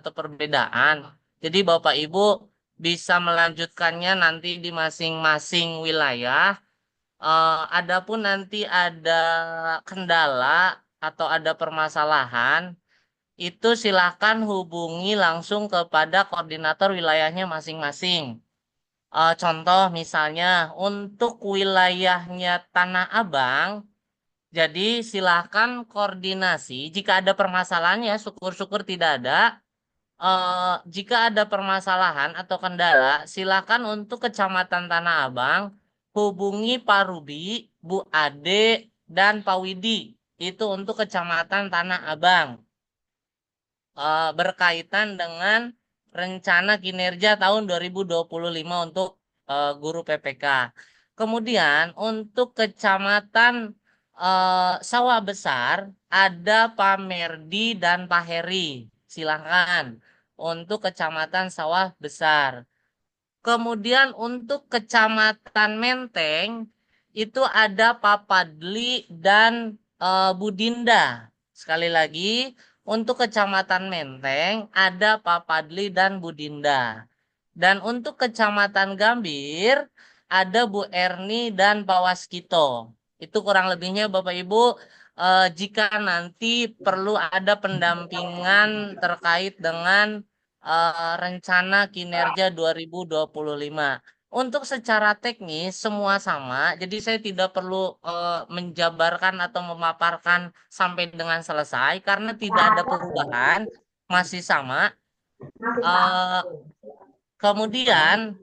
atau perbedaan. Jadi Bapak Ibu bisa melanjutkannya nanti di masing-masing wilayah. Adapun nanti ada kendala atau ada permasalahan, itu silakan hubungi langsung kepada koordinator wilayahnya masing-masing. Contoh misalnya untuk wilayahnya Tanah Abang, jadi silakan koordinasi. Jika ada permasalahan ya syukur-syukur tidak ada. Jika ada permasalahan atau kendala, silakan untuk Kecamatan Tanah Abang hubungi Pak Ruby, Bu Ade, dan Pak Widi. Itu untuk Kecamatan Tanah Abang. Berkaitan dengan rencana kinerja tahun 2025 untuk guru PPK. Kemudian untuk Kecamatan Sawah Besar ada Pak Merdi dan Pak Heri. Silahkan untuk Kecamatan Sawah Besar. Kemudian untuk Kecamatan Menteng itu ada Pak Padli dan Bu Dinda. Sekali lagi, untuk Kecamatan Menteng ada Pak Padli dan Bu Dinda. Dan untuk Kecamatan Gambir ada Bu Erni dan Pak Waskito. Itu kurang lebihnya Bapak Ibu. Jika nanti perlu ada pendampingan terkait dengan rencana kinerja 2025. Untuk secara teknis semua sama, jadi saya tidak perlu menjabarkan atau memaparkan sampai dengan selesai karena tidak ada perubahan, masih sama. Eh, Kemudian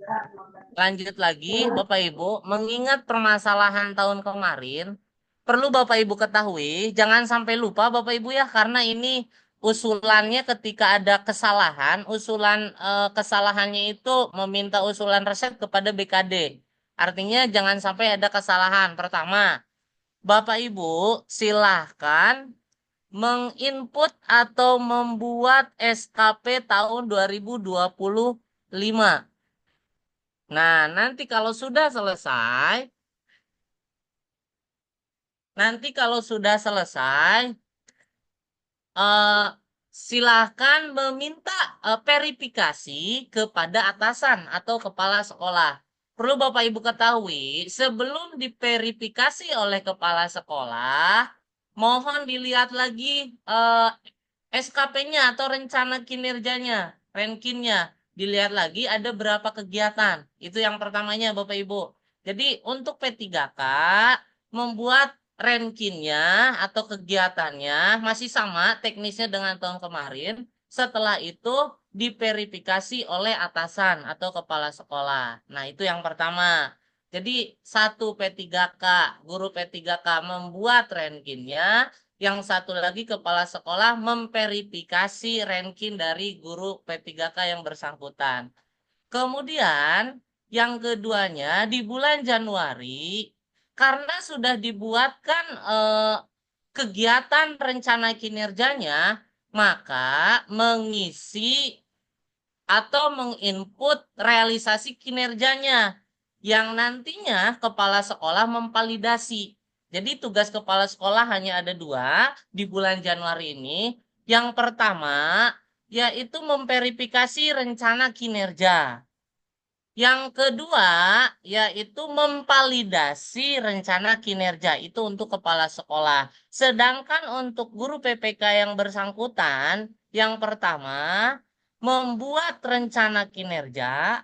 lanjut lagi, Bapak Ibu, mengingat permasalahan tahun kemarin, perlu Bapak Ibu ketahui, jangan sampai lupa Bapak Ibu ya, karena ini usulannya ketika ada kesalahan, kesalahannya itu meminta usulan resep kepada BKD. Artinya jangan sampai ada kesalahan. Pertama, Bapak Ibu silahkan menginput atau membuat SKP tahun 2025. Nah, nanti kalau sudah selesai, eh, silahkan meminta verifikasi kepada atasan atau kepala sekolah. Perlu Bapak Ibu ketahui, sebelum diverifikasi oleh kepala sekolah, mohon dilihat lagi SKP-nya atau rencana kinerjanya, rankinnya. Dilihat lagi ada berapa kegiatan. Itu yang pertamanya Bapak Ibu. Jadi untuk P3K membuat rankingnya atau kegiatannya masih sama teknisnya dengan tahun kemarin. Setelah itu diverifikasi oleh atasan atau kepala sekolah. Nah, itu yang pertama. Jadi satu P3K, guru P3K membuat rankingnya, yang satu lagi kepala sekolah memverifikasi ranking dari guru P3K yang bersangkutan. Kemudian yang keduanya di bulan Januari karena sudah dibuatkan kegiatan rencana kinerjanya, maka mengisi atau menginput realisasi kinerjanya yang nantinya kepala sekolah memvalidasi. Jadi tugas kepala sekolah hanya ada dua di bulan Januari ini. Yang pertama yaitu memverifikasi rencana kinerja. Yang kedua, yaitu memvalidasi rencana kinerja itu untuk kepala sekolah. Sedangkan untuk guru PPK yang bersangkutan, yang pertama, membuat rencana kinerja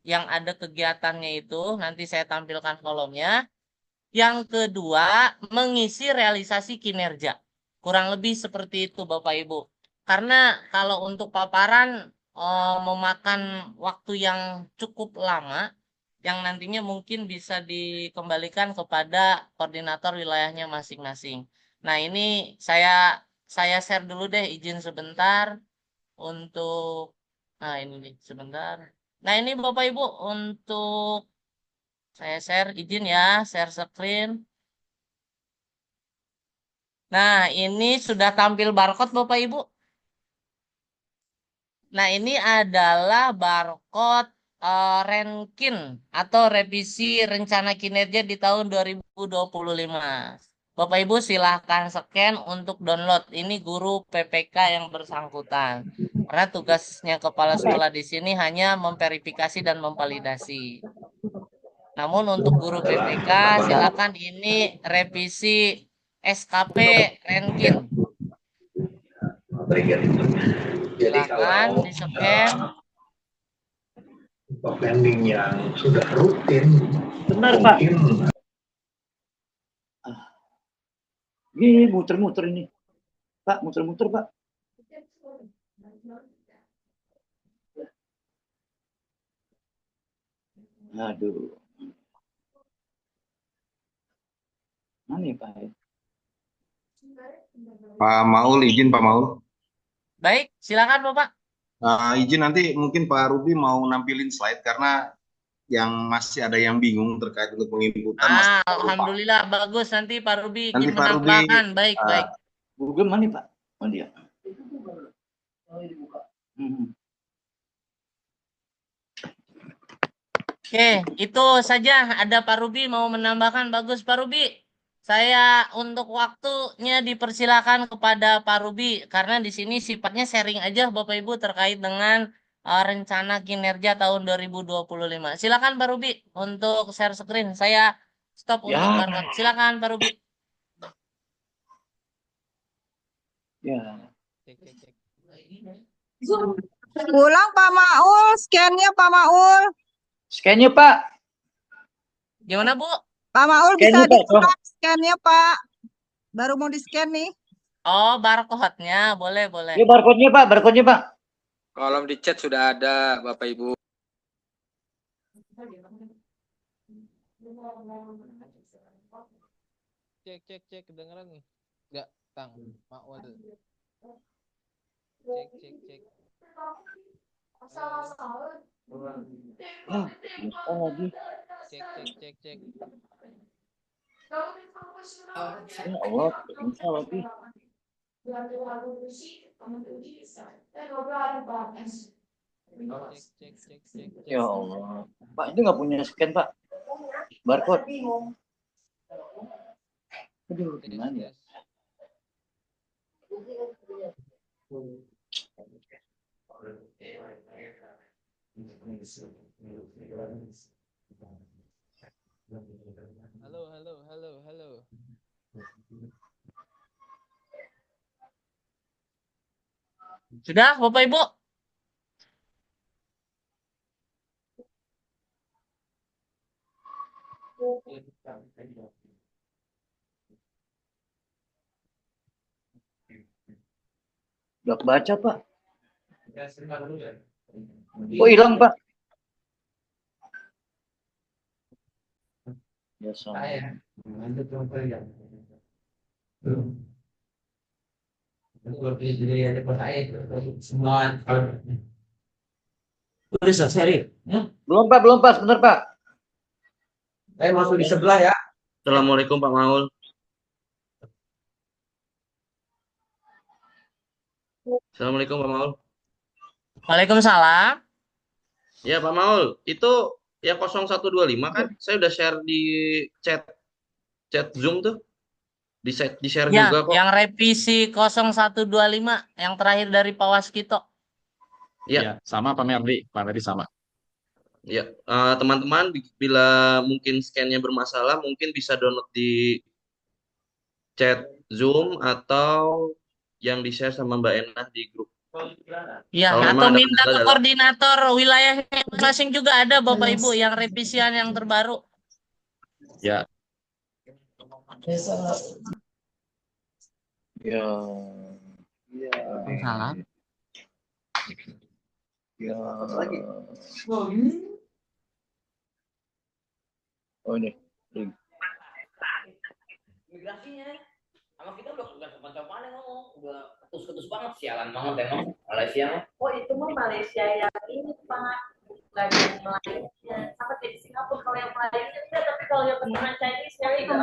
yang ada kegiatannya itu, nanti saya tampilkan kolomnya. Yang kedua, mengisi realisasi kinerja. Kurang lebih seperti itu, Bapak Ibu. Karena kalau untuk paparan memakan waktu yang cukup lama, yang nantinya mungkin bisa dikembalikan kepada koordinator wilayahnya masing-masing. Nah, ini saya saya share dulu deh, izin sebentar untuk nah ini nih, sebentar. Nah, ini Bapak Ibu untuk saya share izin ya, share screen. Nah, ini sudah tampil barcode Bapak Ibu. Nah, ini adalah barcode Renkin atau revisi rencana kinerja di tahun 2025. Bapak Ibu silahkan scan untuk download. Ini guru PPK yang bersangkutan. Karena tugasnya kepala sekolah di sini hanya memverifikasi dan memvalidasi. Namun untuk guru PPK silakan ini revisi SKP Renkin. Jadi Silakan kalau di scan. pending yang sudah rutin, Benar, Pak. mungkin Ini muter-muter ini. Pak, muter-muter, Pak. Aduh. Mana ya, Pak? Pak Maul, izin Pak Maul. Baik, silakan Bapak. Izin nanti mungkin Pak Ruby mau nampilin slide karena yang masih ada yang bingung terkait untuk penginputan. Alhamdulillah bagus. Nanti Pak Ruby Nanti ingin Pak Ruby, menambahkan. Baik, baik. Google mana, Pak? Oh, dia. Oke, itu saja. Ada Pak Ruby mau menambahkan. Bagus Pak Ruby. Saya untuk waktunya dipersilakan kepada Pak Ruby karena di sini sifatnya sharing aja Bapak Ibu terkait dengan rencana kinerja tahun 2025. Silakan Pak Ruby untuk share screen. Saya stop untuk Ya. barcode. Silakan Pak Ruby. Ya. Ulang Pak Maul, scan-nya Pak Maul. Scan-nya, Pak. Gimana Bu? Pak Maul Scan-nya, bisa Pak. di scan-nya Pak. Baru mau di-scan nih. Oh, barcode-nya. Boleh, boleh. Ya, barcode-nya, Pak. Barcode-nya, Pak. Kolom di chat sudah ada, Bapak Ibu. Cek kedengeran nih. Enggak, Tang. Maul. Cek. Lupa lagi. Cek. Ya Allah, bisa lagi. Cek. Ya Allah. Pak, itu nggak punya scan, Pak. Barcode. Aduh, gimana ya? Halo. Sudah, Bapak Ibu? Udah baca, Pak. Oh, hilang, Pak. Ya, sama. udah selesai. Belum, Pak. Sebentar, Pak. Saya masuk di sebelah ya. Assalamualaikum Pak Maul. Assalamualaikum Pak Maul. Waalaikumsalam. Ya Pak Maul, itu yang 0125 kan saya udah share di chat Zoom tuh. Di share Ya, juga kok. yang revisi 0125 yang terakhir dari Pak Waskito. Ya, sama Pak Merdi. Pak Merdi sama. Ya, teman-teman bila mungkin scan-nya bermasalah mungkin bisa download di chat Zoom atau yang di-share sama Mbak Enah di grup. Ya, Kalau atau memang ada minta kendala ke dalam- koordinator wilayah masing-masing juga ada Bapak Ibu yang revisian yang terbaru. Ya, Ya. Salah. Ya. Oh, ini. Link. Migrasinya sama kita udah kagak coba-coba ngomong, udah ketus-ketus banget, sialan banget emang Malaysia. Oh itu mah Malaysia yang ini Pak, bukan yang Malaysia. Sama kayak di Singapura kalau yang Malaysia tidak, tapi kalau yang pesanan Chinese ya itu.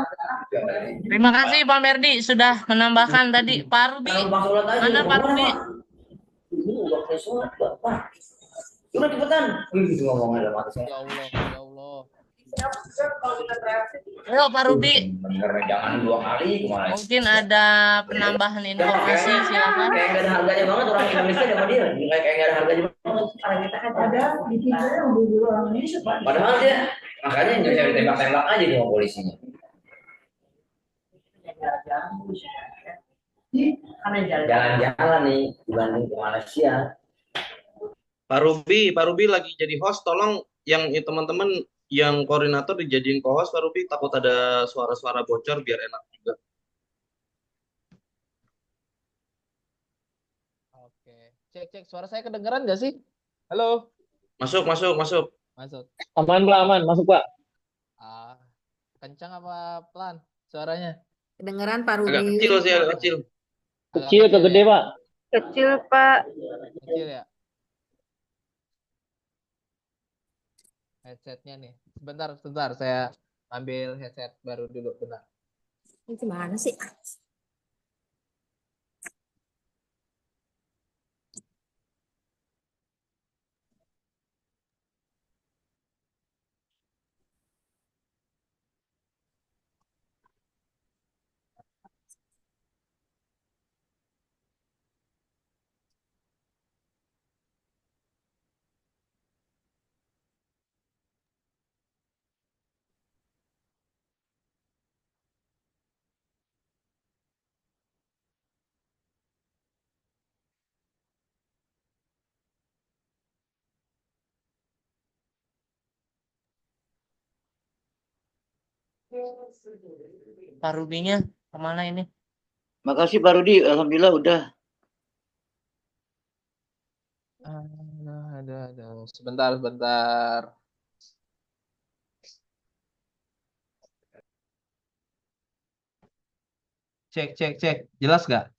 Terima kasih Pak Merdi sudah menambahkan tadi. Pak Ruby, mana Pak Ruby? Ini udah kayak sholat Pak. Udah cepetan. Gitu ngomongnya ada mati saya. Ya Allah. Kalau kita reaksi, Ayo Pak Rudi, bener jangan 2 kali kemana? mungkin ada penambahan informasi, silakan. Kayak nggak ada harganya banget orang Indonesia sama dia. Kayak nggak ada harganya banget. Karena kita kan ada di Twitternya dulu orang Indonesia Pak. Padahal dia makanya Indonesia ditembak-tembak aja sama polisinya. Karena jalan-jalan nih dibanding ke Malaysia. Pak Ruby lagi jadi host, tolong yang teman-teman yang koordinator dijadiin co-host Pak Ruby, takut ada suara-suara bocor biar enak juga. Oke. Cek, suara saya kedengeran nggak sih? Halo? Masuk. Masuk. Aman, Pak, aman. Masuk, Pak. Kencang apa pelan suaranya? Kedengeran Pak Agak Rudi. kecil sih, agak kecil. Kecil atau gede, Pak? Kecil, Pak. Kecil ya? Headsetnya nih. Sebentar, saya ambil headset baru dulu, bentar. Ini gimana sih? Pak Rudinya kemana ini? Makasih Pak Rudi, alhamdulillah udah. Aduh. Sebentar. Cek. Jelas nggak?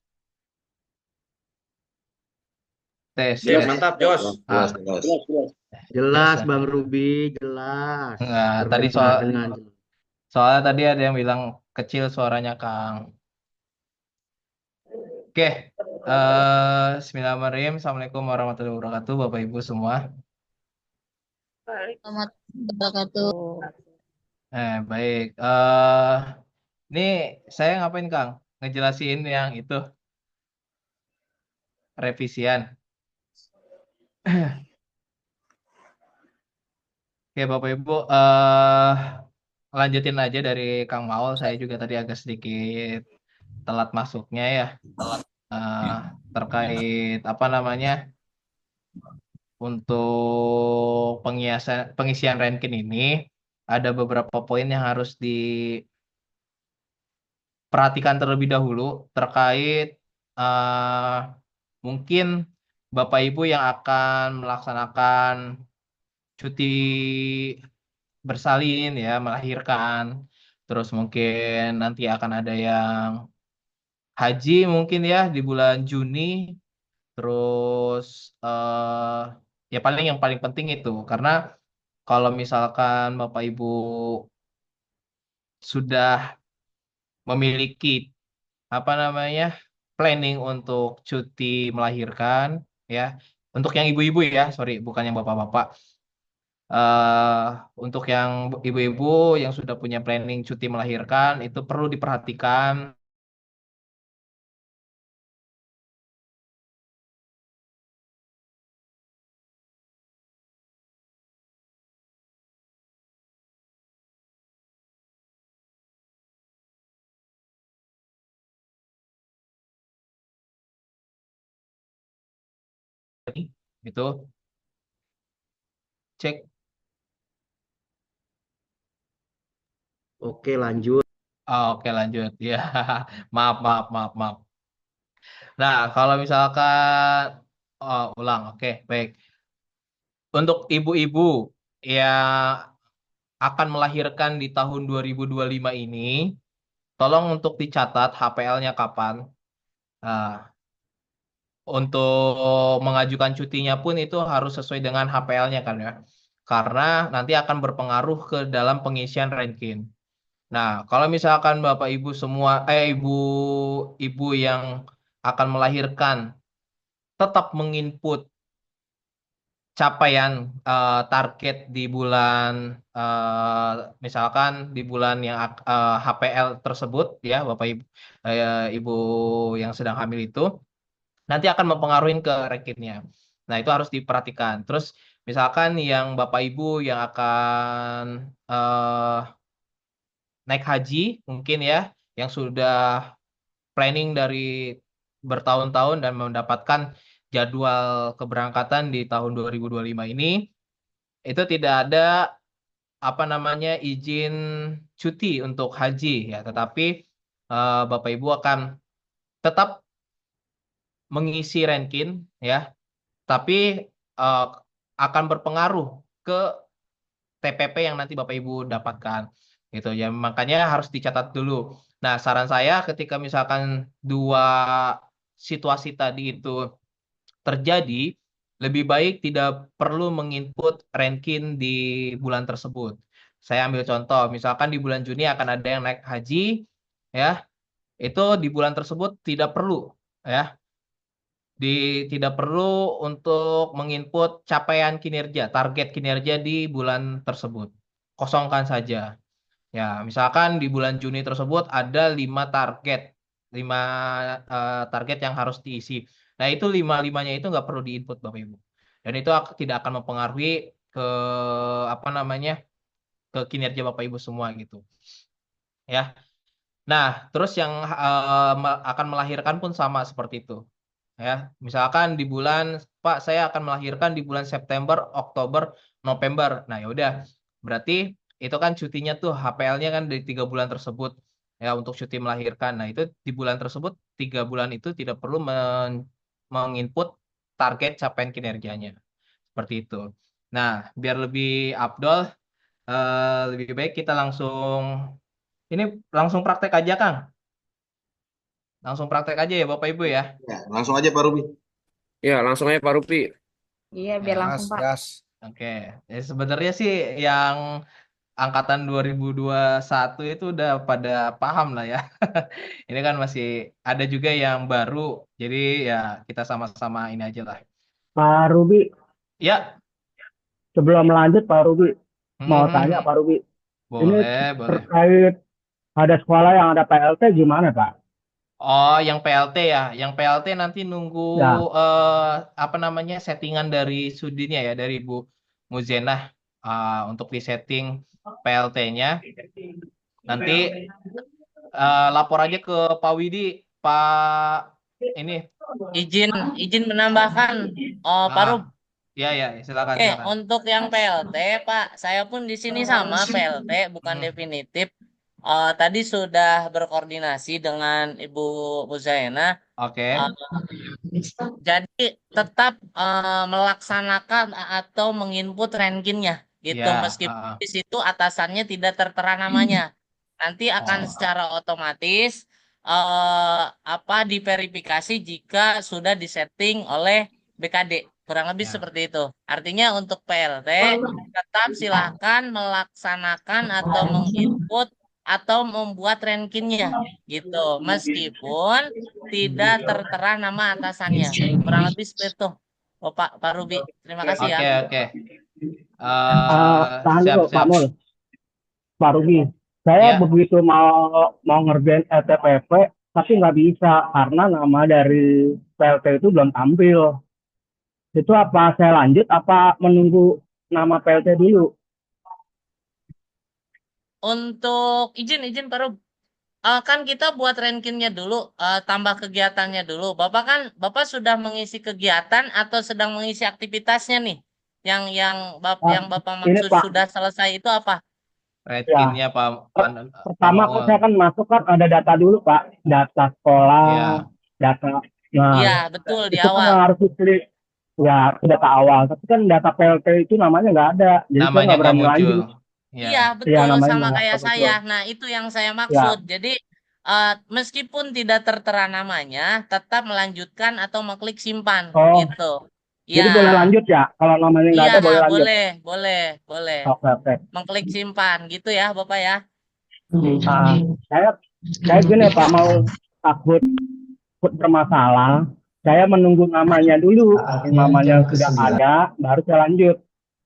Tes. Siap, mantap, Jos. Jelas. Jelas Biasa. Bang Ruby, jelas. Nah, tadi Berdebat dengan soalnya tadi ada yang bilang kecil suaranya, Kang. Oke. Bismillahirrahmanirrahim. Assalamualaikum warahmatullahi wabarakatuh, Bapak Ibu semua. Selamat wabarakatuh. Baik. Ini saya ngapain, Kang? Ngejelasin yang itu revisian. Oke, Bapak Ibu, lanjutin aja dari Kang Maul. Saya juga tadi agak sedikit telat masuknya ya. Terkait apa namanya? Untuk pengisian ranking ini ada beberapa poin yang harus diperhatikan terlebih dahulu terkait mungkin Bapak Ibu yang akan melaksanakan cuti bersalin ya, melahirkan, terus mungkin nanti akan ada yang haji mungkin ya di bulan Juni, terus ya yang paling penting itu karena kalau misalkan Bapak Ibu sudah memiliki apa namanya planning untuk cuti melahirkan ya, untuk yang ibu-ibu ya, sorry bukan yang bapak-bapak. Untuk yang ibu-ibu yang sudah punya planning cuti melahirkan itu perlu diperhatikan gitu. Cek. Oke, lanjut. Oke lanjut ya. Maaf. Nah, kalau misalkan ulang, oke, baik. Untuk ibu-ibu yang akan melahirkan di tahun 2025 ini, tolong untuk dicatat HPL-nya kapan. Nah, untuk mengajukan cutinya pun itu harus sesuai dengan HPL-nya kan ya. Karena nanti akan berpengaruh ke dalam pengisian ranking. Nah, kalau misalkan Bapak Ibu semua, ibu yang akan melahirkan tetap menginput capaian target di bulan misalkan di bulan yang HPL tersebut ya Bapak Ibu, Ibu yang sedang hamil itu nanti akan mempengaruhi ke rankingnya. Nah, itu harus diperhatikan. Terus misalkan yang Bapak Ibu yang akan naik haji mungkin ya yang sudah planning dari bertahun-tahun dan mendapatkan jadwal keberangkatan di tahun 2025 ini itu tidak ada apa namanya izin cuti untuk haji ya, tetapi Bapak Ibu akan tetap mengisi ranking ya, tapi akan berpengaruh ke TPP yang nanti Bapak Ibu dapatkan gitu ya, makanya harus dicatat dulu. Nah, saran saya ketika misalkan dua situasi tadi itu terjadi, lebih baik tidak perlu menginput ranking di bulan tersebut. Saya ambil contoh, misalkan di bulan Juni akan ada yang naik haji, ya, itu di bulan tersebut tidak perlu, ya, tidak perlu untuk menginput capaian kinerja, target kinerja di bulan tersebut. Kosongkan saja. Ya, misalkan di bulan Juni tersebut ada 5 target, 5 target yang harus diisi. Nah, itu 5-5-nya itu nggak perlu diinput Bapak Ibu. Dan itu tidak akan mempengaruhi ke apa namanya ke kinerja Bapak Ibu semua gitu. Ya. Nah, terus yang akan melahirkan pun sama seperti itu. Ya, misalkan di bulan Pak saya akan melahirkan di bulan September, Oktober, November. Nah, ya udah. Berarti itu kan cutinya tuh HPL-nya kan dari 3 bulan tersebut ya untuk cuti melahirkan. Nah, itu di bulan tersebut 3 bulan itu tidak perlu menginput target capaian kinerjanya. Seperti itu. Nah, biar lebih afdol, lebih baik kita langsung praktek aja, Kang. Langsung praktek aja ya Bapak Ibu ya. Ya, langsung aja Pak Ruby. Ya, langsung aja Pak Rupi. Iya, biar langsung Pak. Oke. Ya, sebenarnya sih yang angkatan 2021 itu udah pada paham lah ya. Ini kan masih ada juga yang baru. Jadi ya kita sama-sama ini aja lah. Pak Ruby, Ya. sebelum lanjut Pak Ruby, mau tanya Pak Ruby, ini Boleh. terkait ada sekolah yang ada PLT gimana Pak? Oh, yang PLT ya. Yang PLT nanti nunggu Ya, apa namanya settingan dari Sudinnya ya, dari Bu Muzenah untuk disetting PLT-nya. Nanti lapor aja ke Pak Widi, Pak ini. Izin menambahkan, Pak Rub. Ya, silakan. Oke, untuk yang PLT, Pak, saya pun di sini sama PLT, bukan definitif. Tadi sudah berkoordinasi dengan Ibu Muzaina. Oke. Jadi tetap melaksanakan atau menginput rankingnya gitu, Ya, meskipun di situ atasannya tidak tertera namanya. Nanti akan secara otomatis diverifikasi jika sudah disetting oleh BKD. Kurang lebih seperti itu. Artinya untuk PLT tetap silahkan melaksanakan atau menginput atau membuat rankingnya gitu, meskipun tidak tertera nama atasannya. Kurang lebih seperti itu. Pak Ruby, terima kasih ya. Oke. tahan dulu Siap. Pak Mul, Pak Ruby. Saya begitu mau ngerjain LTPP, tapi nggak bisa karena nama dari PLT itu belum tampil. Itu apa saya lanjut apa menunggu nama PLT dulu? Untuk izin Pak Rub, kan kita buat rankingnya dulu, tambah kegiatannya dulu. Bapak sudah mengisi kegiatan atau sedang mengisi aktivitasnya nih? Yang Bapak maksud Pak, sudah selesai itu apa? Rankingnya Pak. Pertama saya kan masuk kan ada data dulu Pak, data sekolah, data. Nah, Iya, betul di itu kan awal. harus diklik. Ya, data awal. Tapi kan data PLT itu namanya nggak ada. Jadi saya nggak berani lanjut. Iya, betul sama kayak saya. Nah, itu yang saya maksud. Jadi meskipun tidak tertera namanya, tetap melanjutkan atau mengklik simpan gitu. Jadi boleh lanjut ya? Kalau namanya nggak ada boleh lanjut? Boleh. Oke. Mengklik simpan gitu ya, Bapak ya. Saya gini Pak, mau takut bermasalah. saya menunggu namanya dulu. Saatnya Namanya jam sudah ke-9. ada, baru saya lanjut.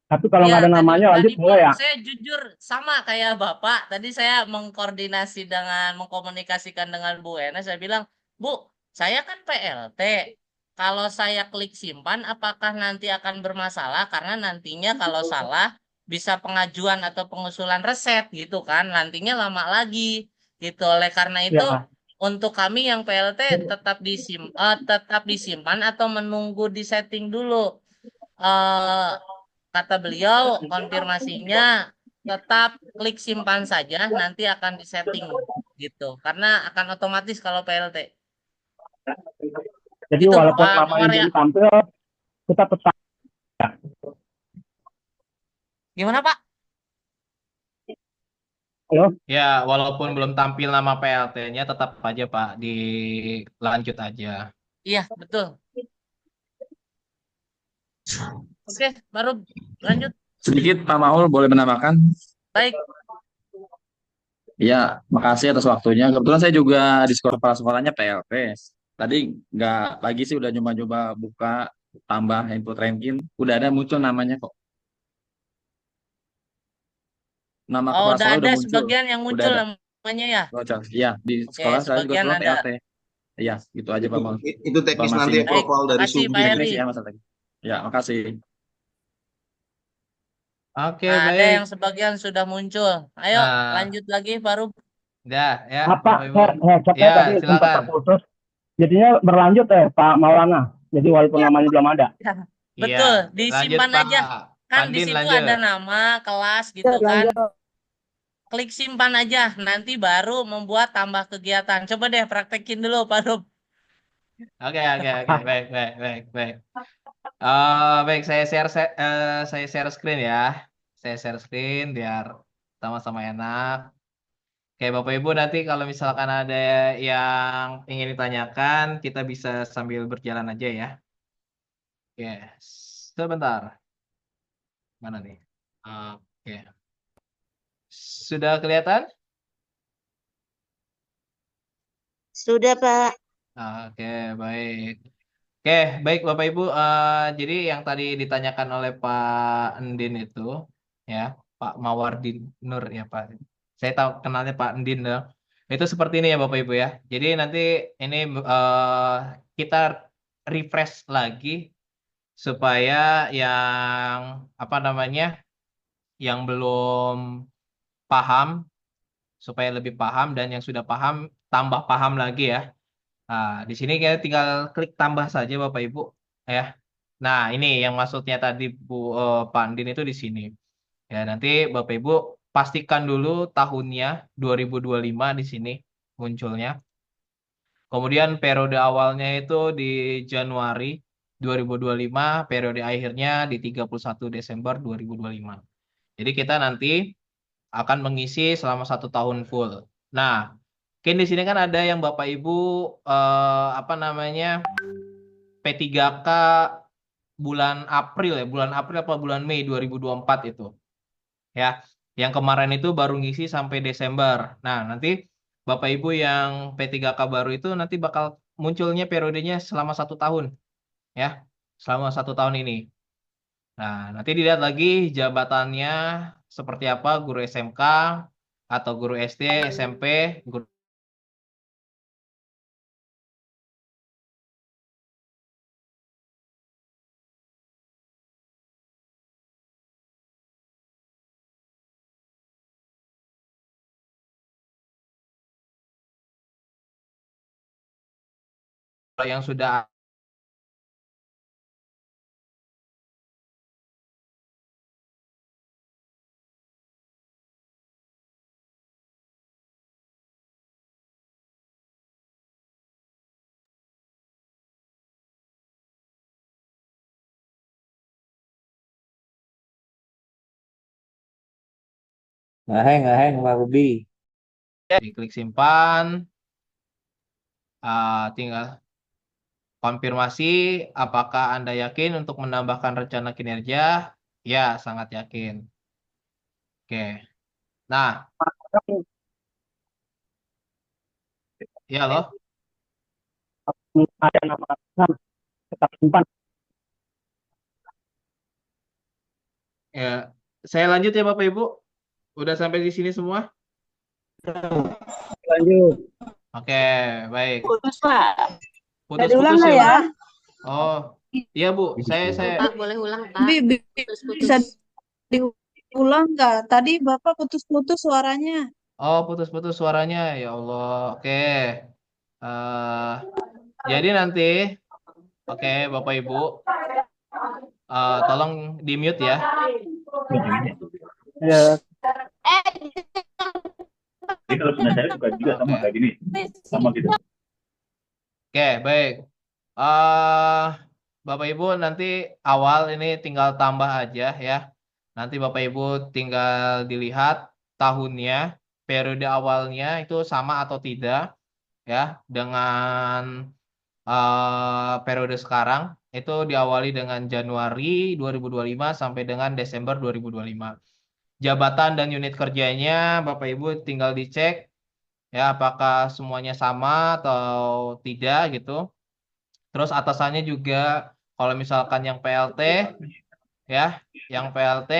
Tapi kalau Iya, nggak ada tadi namanya, tadi lanjut pun boleh ya? saya jujur sama kayak Bapak. Tadi saya mengkoordinasi dengan mengkomunikasikan dengan Bu Ena. Saya bilang, Bu, saya kan PLT. Kalau saya klik simpan, apakah nanti akan bermasalah? Karena nantinya kalau salah bisa pengajuan atau pengusulan reset gitu kan. Nantinya lama lagi gitu. Oleh karena itu, Ya, untuk kami yang PLT tetap disimpan atau menunggu di setting dulu. eh Kata beliau, konfirmasinya tetap klik simpan saja, nanti akan disetting gitu. Karena akan otomatis kalau PLT. jadi Gitu, walaupun Pak namanya Mawar ya. belum tampil, kita tetap. Gimana, Pak? Halo? Ya, walaupun belum tampil nama PLT-nya, tetap aja Pak dilanjut aja. Iya, betul. Oke, baru lanjut. Sedikit Pak Maul boleh menambahkan? Baik. Ya, makasih atas waktunya. Kebetulan saya juga di kepala sekolahnya PLP. Tadi nggak lagi sih udah nyoba-nyoba buka tambah input ranking. Udah ada muncul namanya kok. Nama Oh, kepala udah sekolah ada udah muncul. sebagian yang Udah muncul ada. namanya ya. Bocor. Iya, di Oke, sekolah saya juga sebagian kebetulan ada. PLT. Iya, gitu aja Pak Maul. Itu teknis nanti Informasinya. Baik, approval dari makasih Subdi. Pak Teknis Heri. ya Mas Ateng. Ya, makasih. Oke, Nah, ada baik. yang sebagian sudah muncul. Ayo, Nah, lanjut lagi baru. dah ya, Apa, Bapak Ibu. headsetnya Ya, tadi sempat silakan. terputus. Jadinya berlanjut Pak Maulana. Jadi walaupun Ya, namanya belum ada. Iya, betul, lanjut disimpan Pak. aja. Kan di Pandin situ lanjut. ada nama, kelas gitu kan. Klik simpan aja, nanti baru membuat tambah kegiatan. Coba deh praktekin dulu, Pak Rum. Oke, oke, oke. Baik, baik, baik, baik. Baik, saya share screen ya. Saya share screen biar sama-sama enak. Oke, Bapak Ibu nanti kalau misalkan ada yang ingin ditanyakan, kita bisa sambil berjalan aja ya. Oke, sebentar. Mana nih? Oke. Sudah kelihatan? Sudah, Pak. Oke, baik. Oke, baik Bapak Ibu. Jadi yang tadi ditanyakan oleh Pak Endin itu, ya, Pak Mawardin Nur ya Pak. Saya tahu kenalnya Pak Endin dong. Itu seperti ini ya Bapak Ibu ya. Jadi nanti ini kita refresh lagi supaya yang apa namanya, yang belum paham supaya lebih paham dan yang sudah paham tambah paham lagi ya. Nah, di sini kita tinggal klik tambah saja Bapak Ibu ya. Nah, ini yang maksudnya tadi Pak Andin itu di sini. Ya, nanti Bapak Ibu pastikan dulu tahunnya 2025 di sini munculnya. Kemudian periode awalnya itu di Januari 2025, periode akhirnya di 31 Desember 2025. Jadi kita nanti akan mengisi selama 1 tahun full. Nah, mungkin di sini kan ada yang Bapak Ibu apa namanya P3K bulan April ya, bulan April apa bulan Mei 2024 itu. Ya, yang kemarin itu baru ngisi sampai Desember. Nah, nanti Bapak Ibu yang P3K baru itu nanti bakal munculnya periodenya selama 1 tahun, ya, selama 1 tahun ini. Nah, nanti dilihat lagi jabatannya seperti apa, guru SMK atau guru SD, SMP, guru yang sudah Ngeheng, Pak Ruby. diklik simpan, tinggal konfirmasi apakah Anda yakin untuk menambahkan rencana kinerja? Ya, sangat yakin. Oke. Nah, ya loh. Ada nama tetap simpan. Ya, saya lanjut ya Bapak Ibu. Udah sampai di sini semua? Lanjut. Oke, baik. Putus Pak. Bisa Putus-putus diulang nggak ya, Bu? ya? Oh, iya Bu. Saya Pak, boleh ulang, Pak. Bisa Putus-putus. diulang nggak? Tadi Bapak putus-putus suaranya. Oh, putus-putus suaranya. Ya Allah. Oke. Eh, jadi nanti, oke Bapak Ibu, tolong di mute ya. Ya, Jadi kalau punya saya juga sama Oke. kayak gini, sama gitu. Oke, baik. eh Bapak Ibu nanti awal ini tinggal tambah aja ya. Nanti Bapak Ibu tinggal dilihat tahunnya, periode awalnya itu sama atau tidak ya dengan periode sekarang. Itu diawali dengan Januari 2025 sampai dengan Desember 2025. Jabatan dan unit kerjanya Bapak Ibu tinggal dicek ya apakah semuanya sama atau tidak gitu. Terus atasannya juga kalau misalkan yang PLT ya, yang PLT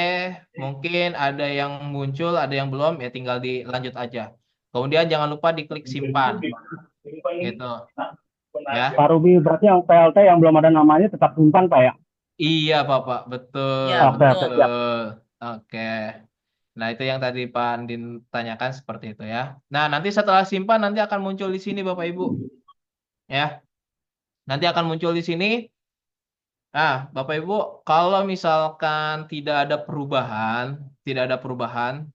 mungkin ada yang muncul, ada yang belum ya tinggal dilanjut aja. Kemudian jangan lupa diklik simpan gitu ya. Pak Ruby, berarti yang PLT yang belum ada namanya tetap simpan, Pak ya? Iya Bapak, betul, Ya, Oke, oke, betul. siap. betul. Oke. Nah, itu yang tadi Pak Andin tanyakan seperti itu ya. Nah, nanti setelah simpan nanti akan muncul di sini Bapak Ibu. Ya. Nanti akan muncul di sini. Nah, Bapak Ibu, kalau misalkan tidak ada perubahan,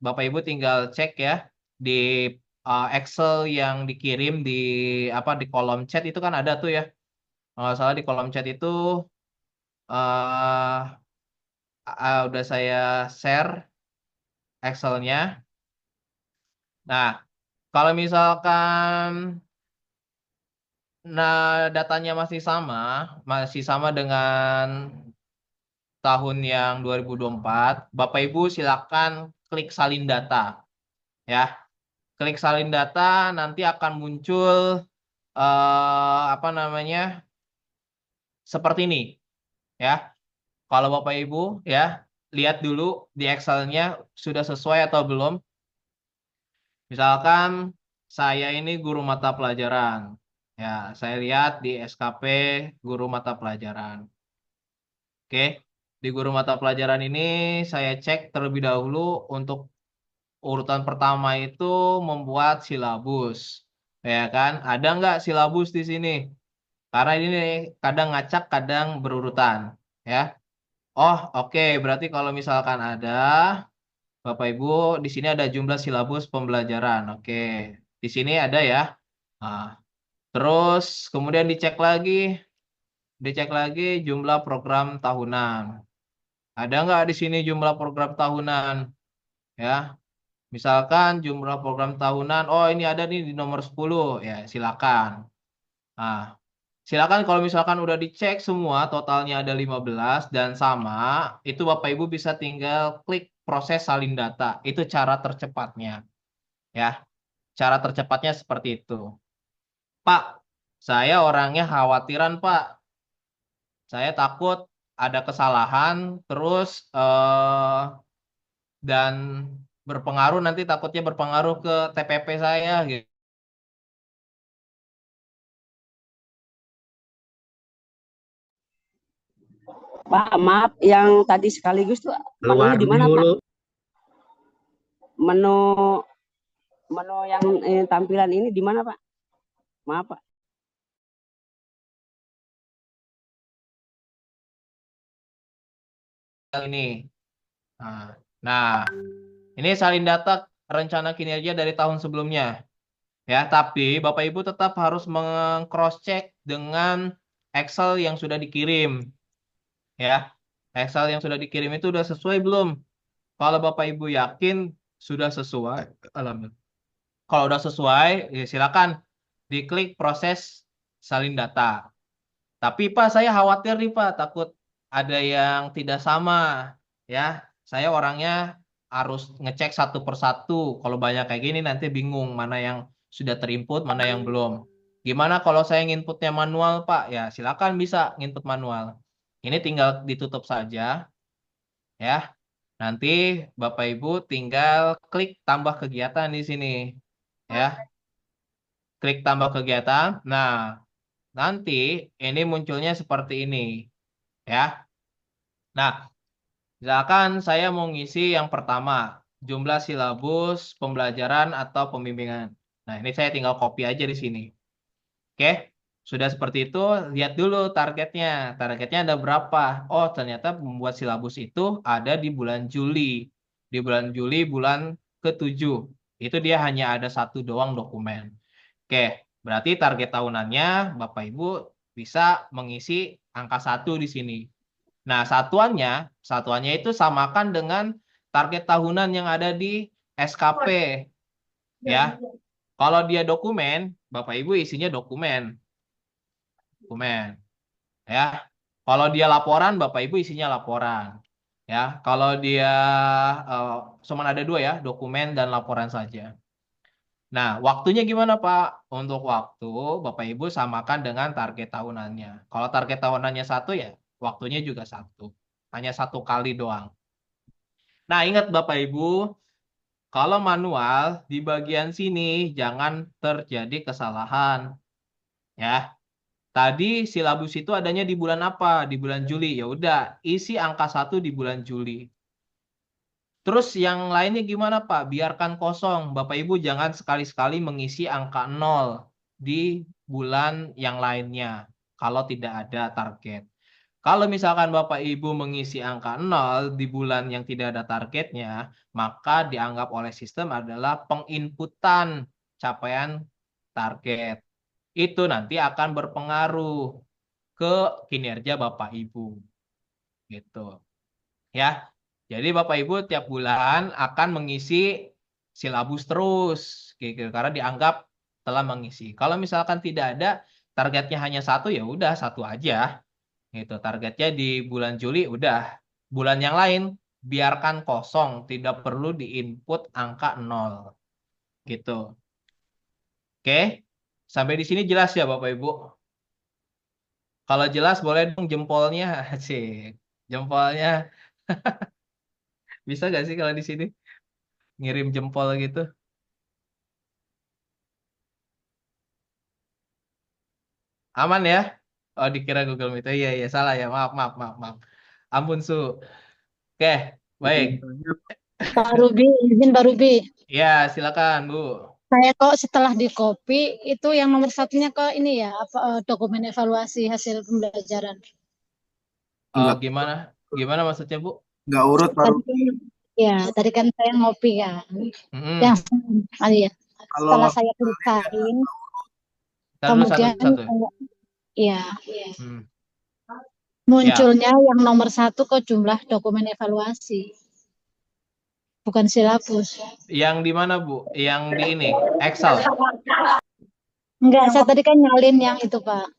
Bapak Ibu tinggal cek ya di Excel yang dikirim di kolom chat itu kan ada tuh ya. Kalau nggak salah di kolom chat itu eh udah saya share Excelnya. Nah, kalau misalkan datanya masih sama dengan tahun yang 2024, Bapak Ibu silakan klik salin data ya. Klik salin data nanti akan muncul apa namanya? Seperti ini ya. Kalau Bapak Ibu ya, lihat dulu di Excel-nya sudah sesuai atau belum. Misalkan saya ini guru mata pelajaran. Ya, saya lihat di SKP guru mata pelajaran. Oke, di guru mata pelajaran ini saya cek terlebih dahulu untuk urutan pertama itu membuat silabus. Ya kan? Ada nggak silabus di sini? Karena ini kadang ngacak, kadang berurutan. Ya. Oh, oke. Berarti kalau misalkan ada, Bapak Ibu, di sini ada jumlah silabus pembelajaran. Oke. Di sini ada ya. Nah, terus kemudian dicek lagi jumlah program tahunan. Ada nggak di sini jumlah program tahunan? Ya, misalkan jumlah program tahunan, oh ini ada nih di nomor 10, ya silakan. Nah, silakan kalau misalkan udah dicek semua, totalnya ada 15 dan sama, itu Bapak Ibu bisa tinggal klik proses salin data. Itu cara tercepatnya. Ya, cara tercepatnya seperti itu. Pak, saya orangnya khawatiran, Pak. Saya takut ada kesalahan, terus dan berpengaruh nanti takutnya berpengaruh ke TPP saya gitu. Pak, maaf, yang tadi sekaligus tuh menunya di mana, Pak? Menu menu yang tampilan ini di mana, Pak? Maaf, Pak. Ini. Nah, ini salin data rencana kinerja dari tahun sebelumnya. Ya, tapi Bapak Ibu tetap harus meng-cross check dengan Excel yang sudah dikirim. Ya, Excel yang sudah dikirim itu sudah sesuai belum? Kalau Bapak Ibu yakin sudah sesuai, alhamdulillah. Kalau udah sesuai, ya silakan diklik proses salin data. Tapi Pak, saya khawatir nih Pak, takut ada yang tidak sama. Ya, saya orangnya harus ngecek satu persatu. Kalau banyak kayak gini nanti bingung mana yang sudah terinput, mana yang belum. Gimana kalau saya nginputnya manual, Pak? Ya, silakan bisa nginput manual. Ini tinggal ditutup saja, ya. Nanti Bapak Ibu tinggal klik tambah kegiatan di sini, ya. Klik tambah kegiatan. Nah, nanti ini munculnya seperti ini, ya. Nah, misalkan saya mau ngisi yang pertama, jumlah silabus pembelajaran atau pembimbingan. Nah, ini saya tinggal copy aja di sini. Oke, sudah seperti itu, lihat dulu targetnya. Targetnya ada berapa? Oh, ternyata membuat silabus itu ada di bulan Juli. Di bulan Juli, bulan ke-7. Itu dia hanya ada satu doang dokumen. Oke, berarti target tahunannya Bapak Ibu bisa mengisi angka 1 di sini. Nah, satuannya itu samakan dengan target tahunan yang ada di SKP, ya. Kalau dia dokumen, Bapak Ibu isinya dokumen, ya. Kalau dia laporan, Bapak Ibu isinya laporan, ya. Kalau dia cuma ada dua ya, dokumen dan laporan saja. Nah, waktunya gimana, Pak? Untuk waktu, Bapak Ibu samakan dengan target tahunannya. Kalau target tahunannya 1 ya, waktunya juga 1. Hanya 1 kali doang. Nah, ingat Bapak Ibu, kalau manual di bagian sini jangan terjadi kesalahan. Ya, tadi silabus itu adanya di bulan apa? Di bulan Juli. Ya udah, isi angka 1 di bulan Juli. Terus yang lainnya gimana Pak? Biarkan kosong. Bapak Ibu jangan sekali-sekali mengisi angka 0 di bulan yang lainnya kalau tidak ada target. Kalau misalkan Bapak Ibu mengisi angka 0 di bulan yang tidak ada targetnya, maka dianggap oleh sistem adalah penginputan capaian target. Itu nanti akan berpengaruh ke kinerja Bapak Ibu. Gitu. Ya. Jadi Bapak Ibu tiap bulan akan mengisi silabus terus gitu karena dianggap telah mengisi. Kalau misalkan tidak ada targetnya hanya 1 ya udah 1 aja. Gitu. Targetnya di bulan Juli udah. Bulan yang lain biarkan kosong, tidak perlu diinput angka 0. Gitu. Oke. Sampai di sini jelas ya Bapak Ibu? Kalau jelas boleh dong jempolnya. Asik. Jempolnya bisa gak sih kalau di sini ngirim jempol gitu? Aman ya? Oh dikira Google Meet. Oh, iya iya salah ya. Maaf maaf maaf maaf. Ampun Su. Oke, baik. Pak Ruby, izin Pak Ruby. Ya, silakan Bu. Saya kok setelah di copy itu yang nomor satunya kok ini ya apa dokumen evaluasi hasil pembelajaran. Gimana? Gimana maksudnya Bu? Nggak urut Pak Tadi Ruby. kan, ya, tadi kan saya ngopi kan. Mm-mm. Yang ya. Kalau Setelah saya klik Ntar dulu kemudian satu-satu. ya Hmm. munculnya yang nomor 1 kok jumlah dokumen evaluasi, bukan silabus. Yang di mana Bu? Yang di ini Excel. Enggak, saya tadi kan nyalin yang itu Pak.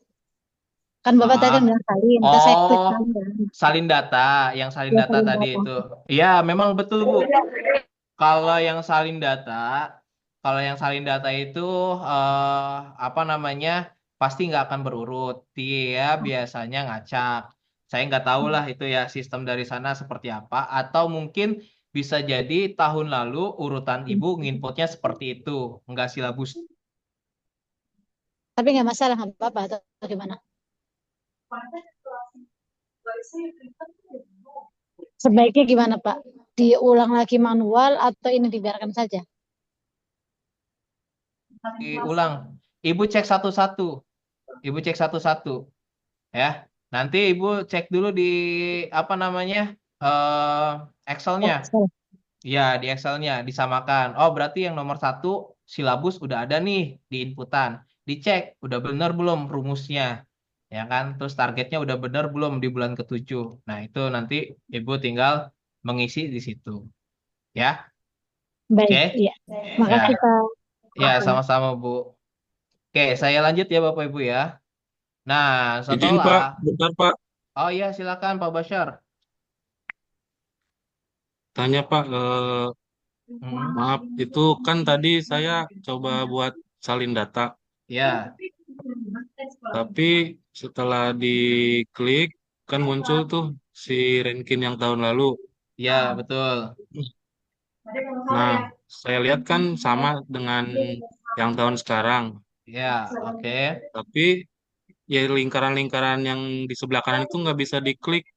Kan Bapak tadi kan bilang salin, terus saya klik Oh, tambah. salin data, yang salin Ya, data salin tadi data. itu. Iya, memang betul Bu. Kalau yang salin data, itu apa namanya pasti nggak akan berurut. Dia biasanya ngacak. Saya nggak tahu lah itu ya sistem dari sana seperti apa. Atau mungkin bisa jadi tahun lalu urutan ibu nginputnya seperti itu, nggak silabus. Tapi nggak masalah, nggak apa-apa atau gimana? Sebaiknya gimana Pak? Diulang lagi manual atau ini dibiarkan saja? Diulang. Ibu cek satu-satu. Ibu cek satu-satu. Ya. Nanti Ibu cek dulu di apa namanya Excel-nya. Excel. Ya, di Excel-nya disamakan. Oh, berarti yang nomor 1 silabus udah ada nih di inputan. Dicek, udah bener belum rumusnya. Ya kan? Terus targetnya udah bener belum di bulan ke-7. Nah, itu nanti Ibu tinggal mengisi di situ. Ya. Baik, Oke? iya. Ya. Makasih Pak. Ya, sama-sama Bu. Oke, saya lanjut ya Bapak Ibu ya. Nah, Izin setelah Pak, bentar Pak. Oh iya, silakan Pak Bashar. Tanya Pak, Hmm. maaf itu kan tadi saya coba buat salin data. Ya. Tapi setelah diklik kan muncul tuh si ranking yang tahun lalu. Ya, betul. Nah, saya lihat kan sama dengan yang tahun sekarang. Ya, oke. Tapi ya lingkaran-lingkaran yang di sebelah kanan itu nggak bisa diklik.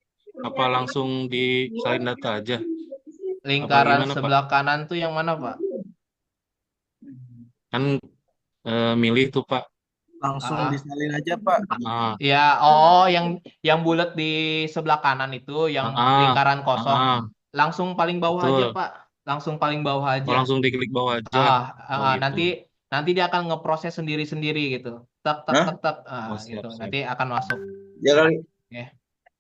Apa langsung disalin data aja? Apa Lingkaran gimana, Pak? sebelah kanan tuh yang mana, Pak? Kan milih tuh, Pak. Langsung Ah, disalin aja, Pak. Ah, ya, yang bulat di sebelah kanan itu, yang ah, lingkaran kosong. ah, Langsung paling bawah aja, betul. Pak. Langsung paling bawah Oh, aja. langsung diklik bawah aja. Oh, gitu. Nanti dia akan ngeproses sendiri-sendiri gitu. Tak tak Hah? tak tak. Oh, siap, Gitu. siap. Nanti akan masuk. Ya kali. Oke.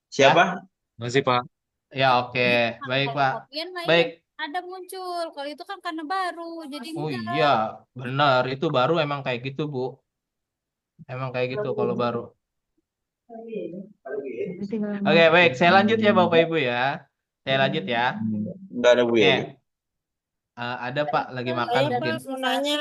Siapa? Terima kasih, Pak. Ya, oke. Baik, Pak. Baik. Ada muncul. Kalau itu kan karena baru, jadi Oh enggak. iya, benar. Itu baru emang kayak gitu, Bu. Emang kayak gitu kalau baru. Oke, baik. Saya lanjut ya, Bapak Ibu ya. Saya lanjut ya. Enggak ada Bu Oke. ya. Ada Pak, lagi makan Saya mungkin. mau nanya.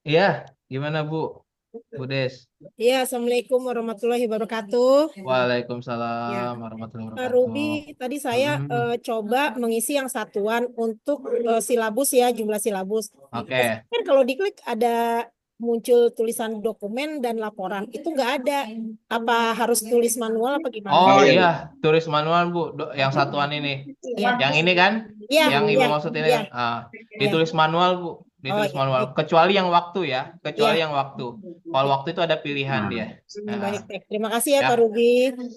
Iya, gimana Bu? Bu Des. Iya, Assalamualaikum warahmatullahi wabarakatuh. Waalaikumsalam warahmatullahi Pak wabarakatuh. Ruby, tadi saya coba mengisi yang satuan untuk silabus ya, jumlah silabus. Oke. Kan kalau diklik ada muncul tulisan dokumen dan laporan, itu nggak ada. Apa harus tulis manual apa gimana? Oh iya, tulis manual Bu, yang satuan ini. Iya. Yang ini kan? Iya, Yang Ibu iya, maksud ini. iya. Ditulis manual Bu, ditulis iya, manual. baik. Kecuali yang waktu ya, kecuali Iya. yang waktu. Kalau waktu itu ada pilihan dia. Baik, baik. Terima kasih ya, Ya. Pak Ruby.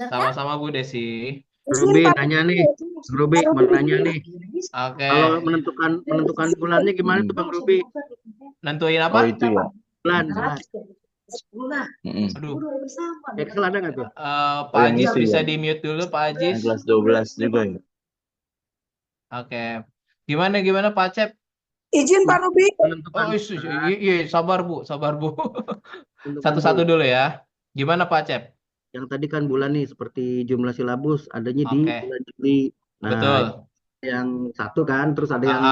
Sama-sama Bu Desi. Ruby nanya nih, Ruby mau nanya nih. Oke. Kalau menentukan bulannya gimana tuh Bang Ruby? Nentuin apa? Oh itu ya. Bulan. Aduh. Excel ada nggak tuh? Pak yang Ajis itu bisa ya. di mute dulu Pak Ajis. Yang kelas 12 juga ya. Oke. Gimana Pak Cep? Izin Pak Ruby. Oh, iya, sabar Bu. Satu-satu dulu ya. Gimana Pak Cep? Yang tadi kan bulan nih seperti jumlah silabus adanya di bulan Juli. Nah, Betul. yang satu kan, terus ada yang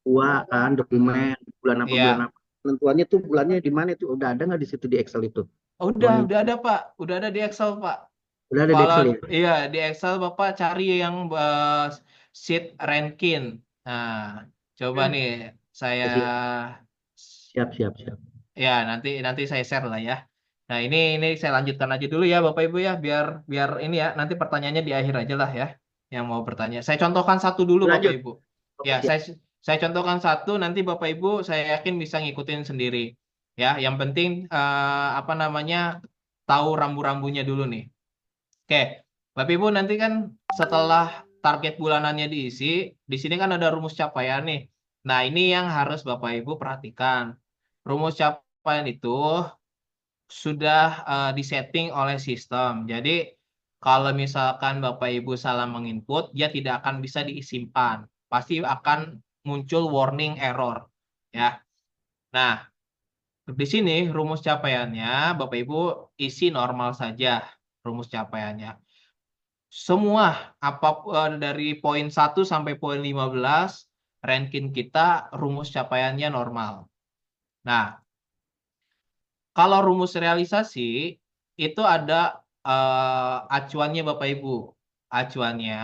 dua kan dokumen bulan apa Iya. bulan apa. Penentuannya tuh bulannya di mana itu? Udah ada nggak di situ di Excel itu? Udah ada Pak. Udah ada di Excel Pak. Udah ada di Excel ya? Iya, di Excel Bapak cari yang sheet ranking. Nah, coba nih saya Siap. ya nanti saya share lah ya. Nah, ini saya lanjutkan aja dulu ya Bapak Ibu ya, biar ini ya, nanti pertanyaannya di akhir aja lah ya yang mau bertanya. Saya contohkan satu dulu Bapak Ibu. Ya, saya contohkan satu, nanti Bapak Ibu saya yakin bisa ngikutin sendiri. Ya, yang penting tahu rambu-rambunya dulu nih. Oke, Bapak Ibu nanti kan setelah target bulanannya diisi, di sini kan ada rumus capaian nih. Nah, ini yang harus Bapak Ibu perhatikan. Rumus capaian itu sudah disetting oleh sistem. Jadi, kalau misalkan Bapak Ibu salah menginput, dia tidak akan bisa disimpan. Pasti akan muncul warning error. Ya. Nah, di sini rumus capaiannya Bapak Ibu isi normal saja rumus capaiannya. Semua dari poin 1 sampai poin 15 ranking kita rumus capaiannya normal. Nah, kalau rumus realisasi itu ada acuannya Bapak Ibu. Acuannya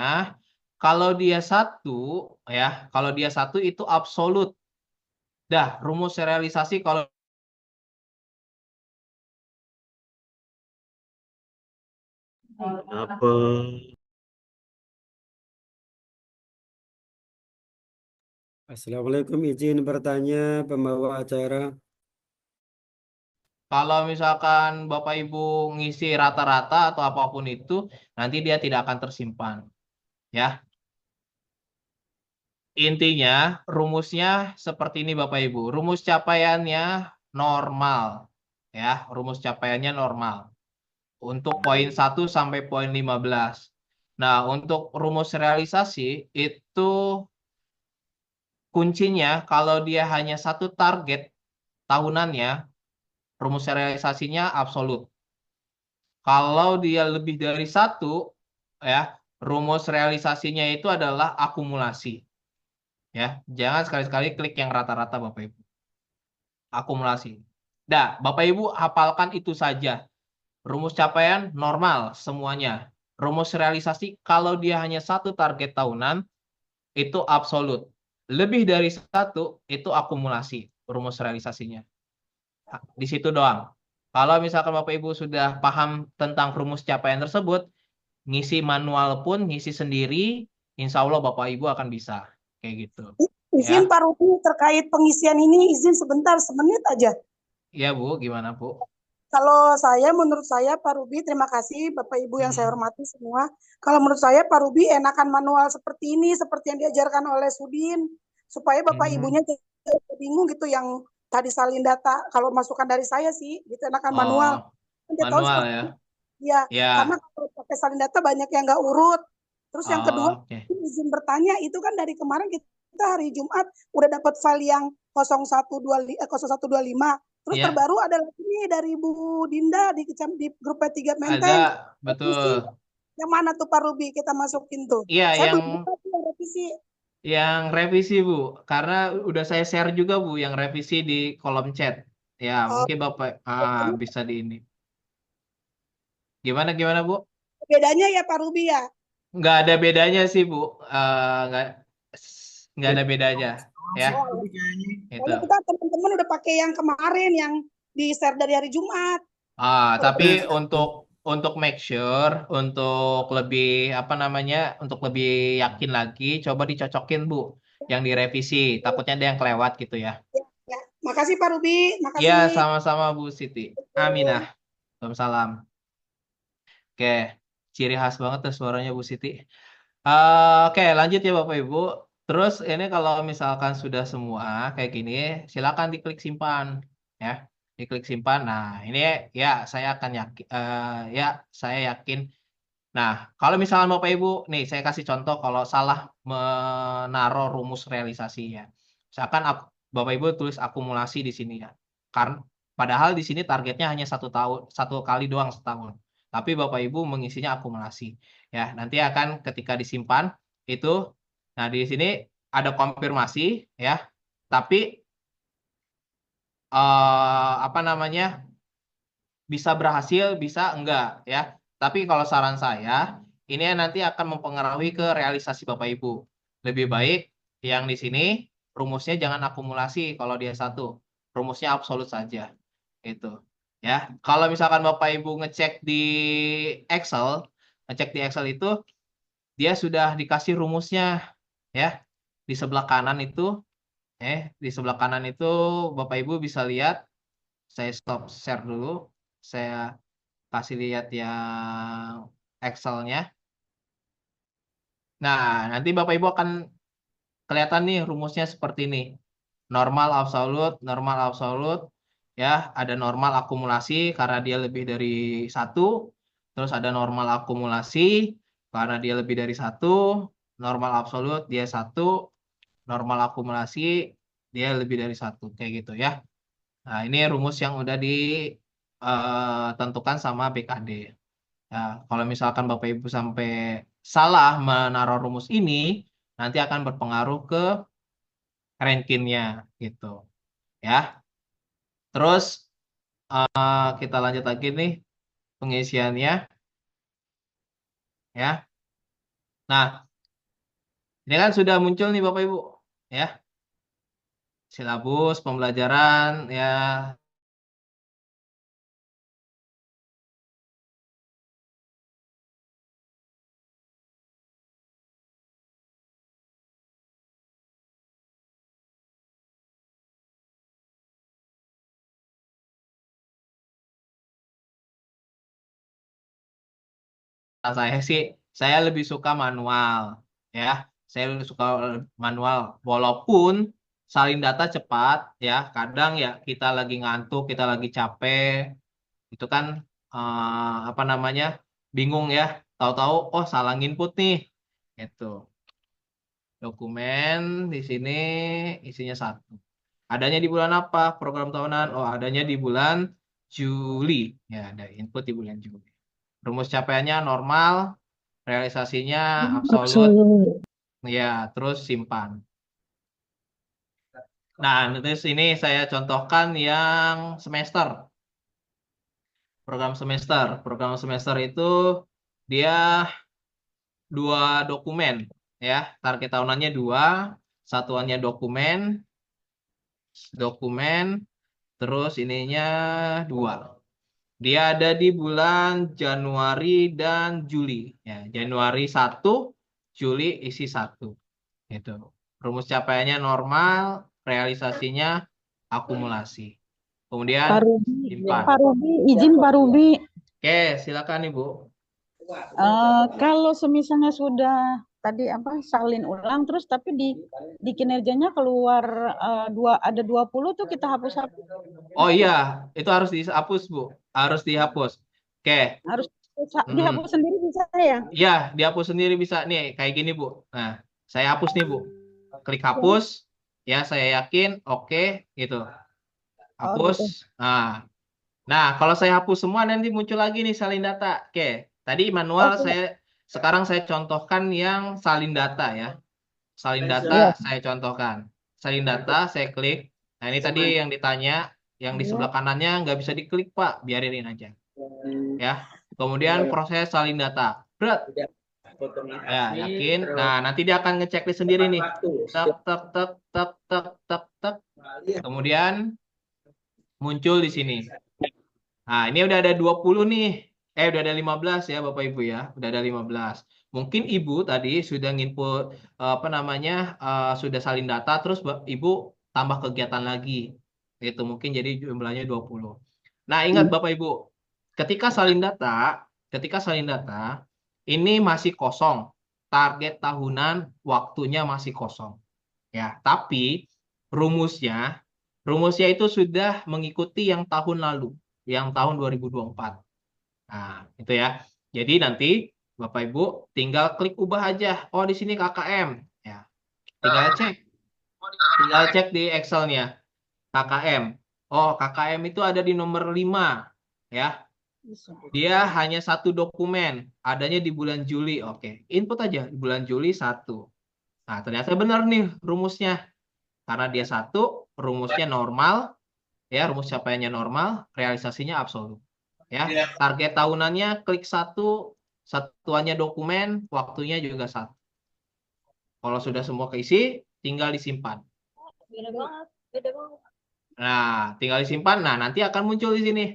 kalau dia 1 ya, kalau dia 1 itu absolut. Dah, rumus realisasi kalau apa? Assalamualaikum, izin bertanya pembawa acara. kalau misalkan Bapak Ibu ngisi rata-rata atau apapun itu, nanti dia tidak akan tersimpan. Ya. Intinya rumusnya seperti ini Bapak Ibu. Rumus capaiannya normal. Ya, rumus capaiannya normal. Untuk poin 1 sampai poin 15. Nah, untuk rumus realisasi itu kuncinya kalau dia hanya satu target tahunannya, rumus realisasinya absolut. Kalau dia lebih dari 1, ya, rumus realisasinya itu adalah akumulasi. Ya, jangan sekali-sekali klik yang rata-rata Bapak Ibu. Akumulasi. Nah, Bapak Ibu hafalkan itu saja. rumus capaian normal semuanya. Rumus realisasi kalau dia hanya satu target tahunan itu absolut. Lebih dari satu itu akumulasi rumus realisasinya. Di situ doang. Kalau misalkan Bapak Ibu sudah paham tentang rumus capaian tersebut, ngisi manual pun, ngisi sendiri, insya Allah Bapak Ibu akan bisa. Kayak gitu. Izin Ya, Pak Ruby terkait pengisian ini, izin sebentar, semenit aja. ya Bu, gimana Bu? Kalau menurut saya Pak Ruby, terima kasih Bapak Ibu yang saya hormati semua. Kalau menurut saya Pak Ruby enakan manual seperti ini, seperti yang diajarkan oleh Sudin, supaya Bapak Ibunya tidak bingung gitu yang tadi salin data. Kalau masukan dari saya sih, gitu enakan manual. Dia tahu Manual seperti ya. ya, Ya. karena kalau pakai salin data banyak yang nggak urut. Terus yang kedua, Oke. izin bertanya itu kan dari kemarin kita hari Jumat udah dapat file yang 0125. Terus Iya. terbaru ada lagi nih dari Bu Dinda di grup P3 Menteng. Ada, betul. Yang mana tuh Pak Ruby kita masukin tuh? Iya, Saya yang belum buka tuh yang revisi. revisi Bu, karena udah saya share juga Bu yang revisi di kolom chat. Ya, mungkin Bapak bisa di ini. Gimana Bu? Bedanya ya Pak Ruby ya? Nggak ada bedanya sih Bu, nggak ada bedanya ya. Itu. Kalau kita teman-teman udah pakai yang kemarin yang di share dari hari Jumat. Tapi untuk make sure, untuk lebih untuk lebih yakin lagi, coba dicocokin Bu, yang direvisi. Takutnya ada yang kelewat gitu ya. Ya, makasih Pak Ruby, makasih. Iya, sama-sama Bu Siti. Aminah. Waalaikumsalam. Oke, ciri khas banget tuh suaranya Bu Siti. Oke, lanjut ya Bapak Ibu. Terus ini kalau misalkan sudah semua kayak gini, silakan diklik simpan ya. Diklik simpan. Nah, ini ya saya akan yakin saya yakin. Nah, kalau misalkan Bapak Ibu nih saya kasih contoh kalau salah menaruh rumus realisasi ya. Misalkan Bapak Ibu tulis akumulasi di sini ya. Karena padahal di sini targetnya hanya satu kali doang setahun. Tapi Bapak Ibu mengisinya akumulasi. Ya, nanti akan ketika disimpan itu, nah di sini ada konfirmasi ya, tapi bisa berhasil, bisa enggak ya. Tapi kalau saran saya, ini nanti akan mempengaruhi ke realisasi Bapak Ibu. Lebih baik yang di sini rumusnya jangan akumulasi kalau dia satu, rumusnya absolut saja. Itu ya. Kalau misalkan Bapak Ibu ngecek di Excel itu dia sudah dikasih rumusnya ya. Di sebelah kanan itu Bapak Ibu bisa lihat. Saya stop share dulu. Saya kasih lihat yang Excel-nya. Nah, nanti Bapak Ibu akan kelihatan nih rumusnya seperti ini. Normal absolut, ya, ada normal akumulasi karena dia lebih dari satu, terus ada normal akumulasi karena dia lebih dari satu, normal absolut dia satu, normal akumulasi dia lebih dari satu, kayak gitu ya. Nah, ini rumus yang udah ditentukan sama BKD. Ya, kalau misalkan Bapak Ibu sampai salah menaruh rumus ini, nanti akan berpengaruh ke ranking-nya gitu. Ya. Terus kita lanjut lagi nih pengisiannya. Ya. Nah, ini kan sudah muncul nih Bapak Ibu, ya. Silabus pembelajaran ya. Saya lebih suka manual ya. Saya lebih suka manual walaupun salin data cepat ya. Kadang ya kita lagi ngantuk, kita lagi capek. Itu kan bingung ya. Tahu-tahu oh salah input nih. Gitu. Dokumen di sini isinya satu. Adanya di bulan apa? Program tahunan. Oh, adanya di bulan Juli. Ya, ada input di bulan Juli. Rumus capaiannya normal, realisasinya absolut. Ya, terus simpan. Nah, terus ini saya contohkan yang semester. Program semester. Program semester itu dia 2 dokumen ya. Target tahunannya 2, satuannya dokumen, terus ininya 2. Dia ada di bulan Januari dan Juli. Ya, Januari 1, Juli isi 1. Gitu. Rumus capaiannya normal, realisasinya akumulasi. Kemudian Pak Ruby, simpan. izin Pak Ruby. Oke, silakan Ibu. Kalau semisalnya sudah tadi salin ulang terus tapi di kinerjanya keluar ada 20 tuh kita hapus. Oh iya, itu harus dihapus Bu. Harus dihapus. Oke. Harus dihapus sendiri bisa ya? Iya, dihapus sendiri bisa. Nih, kayak gini Bu. Nah, saya hapus nih Bu. Klik hapus. Ya, saya yakin. Oke, gitu. Hapus. Nah, kalau saya hapus semua nanti muncul lagi nih salin data. Oke, tadi manual sekarang saya contohkan yang salin data ya. Salin data saya contohkan. Salin data saya klik. Nah, ini tadi yang ditanya, yang di sebelah kanannya nggak bisa diklik Pak, biarin aja. Ya. Kemudian proses salin data. Berat. Ya, yakin. Nah, nanti dia akan ngeceklis sendiri nih. Tek tek tek tek tek tek tek. Kemudian muncul di sini. Nah, ini udah ada 20 nih. Udah ada 15 ya Bapak Ibu ya. Udah ada 15. Mungkin Ibu tadi sudah nginput sudah salin data terus Ibu tambah kegiatan lagi. Itu mungkin jadi jumlahnya 20. Nah, ingat Bapak Ibu, ketika salin data ini masih kosong. Target tahunan waktunya masih kosong. Ya, tapi rumusnya itu sudah mengikuti yang tahun lalu, yang tahun 2024. Nah, itu ya. Jadi nanti Bapak Ibu tinggal klik ubah aja. Oh, di sini KKM. Ya. Tinggal cek di Excel-nya. KKM. Oh, KKM itu ada di nomor 5. Ya. Dia hanya 1 dokumen. Adanya di bulan Juli. Oke. Input aja. Di bulan Juli 1. Nah, ternyata benar nih rumusnya. Karena dia 1, rumusnya normal. Ya, rumus capaiannya normal. Realisasinya absolut. Ya, target tahunannya klik 1, satuannya dokumen, waktunya juga 1. Kalau sudah semua keisi, tinggal disimpan. Nah, tinggal disimpan. Nah, nanti akan muncul di sini.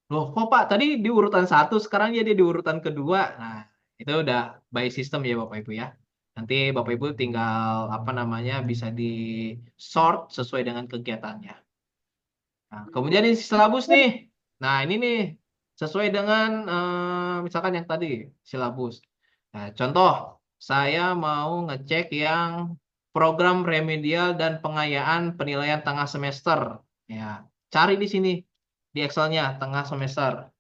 Loh, kok Pak, tadi di urutan 1, sekarang jadi di urutan kedua. Nah, itu udah by system ya Bapak Ibu ya. Nanti Bapak Ibu tinggal bisa di sort sesuai dengan kegiatannya. Nah, kemudian ini silabus nih. Nah, ini nih sesuai dengan misalkan yang tadi silabus. Nah, contoh saya mau ngecek yang program remedial dan pengayaan penilaian tengah semester. Ya, cari di sini di Excel-nya tengah semester.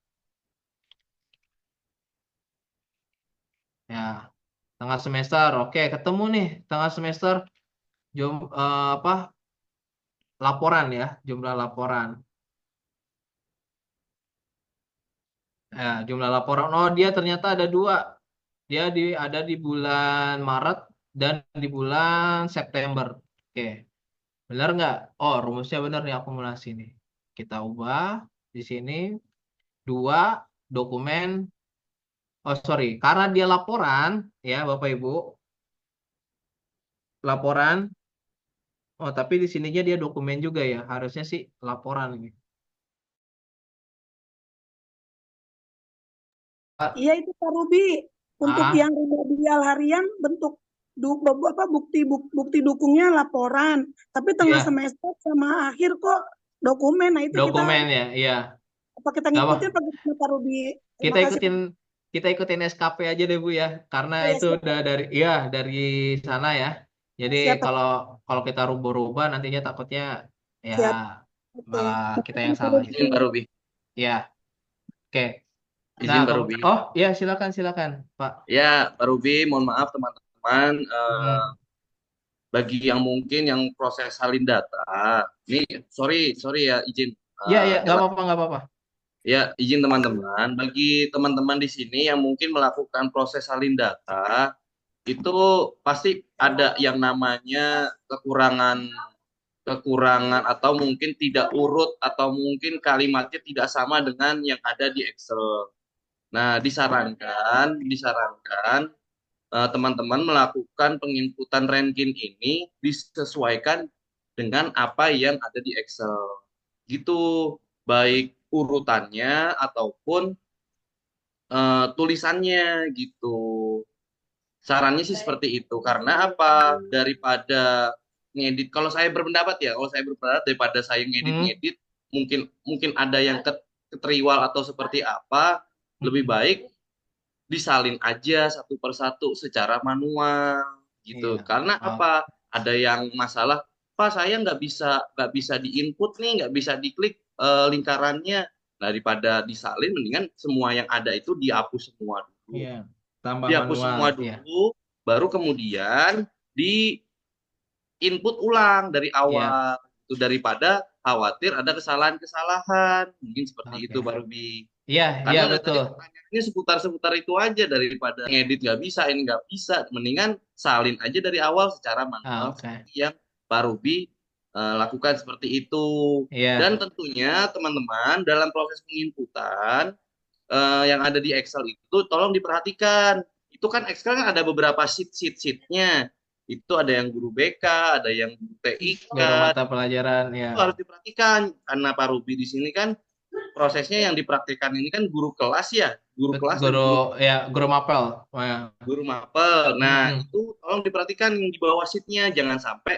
Ya, tengah semester. Oke, ketemu nih tengah semester laporan ya, jumlah laporan. Ya, jumlah laporan. Oh, dia ternyata ada 2. Dia ada di bulan Maret dan di bulan September. Oke. Benar nggak? Oh, rumusnya benar nih akumulasi nih. Kita ubah di sini 2 dokumen. Oh, sorry. Karena dia laporan, ya Bapak Ibu. Laporan. Oh, tapi di sininya dia dokumen juga ya. Harusnya sih laporan ini. Iya itu Pak Ruby. Untuk yang remedial harian bentuk bukti dukungnya laporan, tapi tengah semester sama akhir kok dokumen. Nah itu dokumen ya, iya. Apa kita ngikutin Pak Ruby? Kita ikutin SKP aja deh Bu ya, karena itu udah dari sana ya. Jadi kalau kita rubah-rubah nantinya takutnya ya malah kita yang salah. Izin Pak Ruby. Ya, oke. Izin Pak Ruby. Oh ya silakan Pak. Ya Pak Ruby, mohon maaf teman-teman. Bagi yang mungkin yang proses salin data, ini sorry ya izin. Iya nggak apa-apa. Ya izin teman-teman. Bagi teman-teman di sini yang mungkin melakukan proses salin data, itu pasti ada yang namanya kekurangan kekurangan atau mungkin tidak urut atau mungkin kalimatnya tidak sama dengan yang ada di Excel. Nah, disarankan teman-teman melakukan penginputan ranking ini disesuaikan dengan apa yang ada di Excel. Gitu, baik urutannya ataupun tulisannya gitu. Sarannya sih seperti itu. Karena apa? Daripada ngedit, kalau saya berpendapat daripada saya ngedit-ngedit, mungkin ada yang keteriwal atau seperti apa, lebih baik disalin aja satu persatu secara manual gitu. Iya. Karena apa? Ada yang masalah, Pak, saya nggak bisa diinput nih, nggak bisa diklik lingkarannya. Daripada disalin, mendingan semua yang ada itu dihapus semua dulu. Iya. Tambah Dihapus manual. semua dulu, baru kemudian di input ulang dari awal. Itu daripada khawatir ada kesalahan-kesalahan. Mungkin seperti itu, Pak Ruby. Iya, Karena iya betul. ini seputar-seputar itu aja, daripada ngedit nggak bisa, ini nggak bisa. Mendingan salin aja dari awal secara manual seperti yang Pak Ruby lakukan seperti itu. Iya. Dan tentunya teman-teman dalam proses penginputan yang ada di Excel itu tolong diperhatikan. Itu kan Excel kan ada beberapa sheet-sheet-sheetnya. Itu ada yang guru BK, ada yang guru TIK. Guru mata pelajaran ya. Itu harus diperhatikan karena Pak Ruby di sini kan prosesnya yang dipraktikkan ini kan guru kelas ya, guru kelas dan Guru mapel. guru mapel. Nah, itu tolong diperhatikan yang di bawah sheet-nya, jangan sampai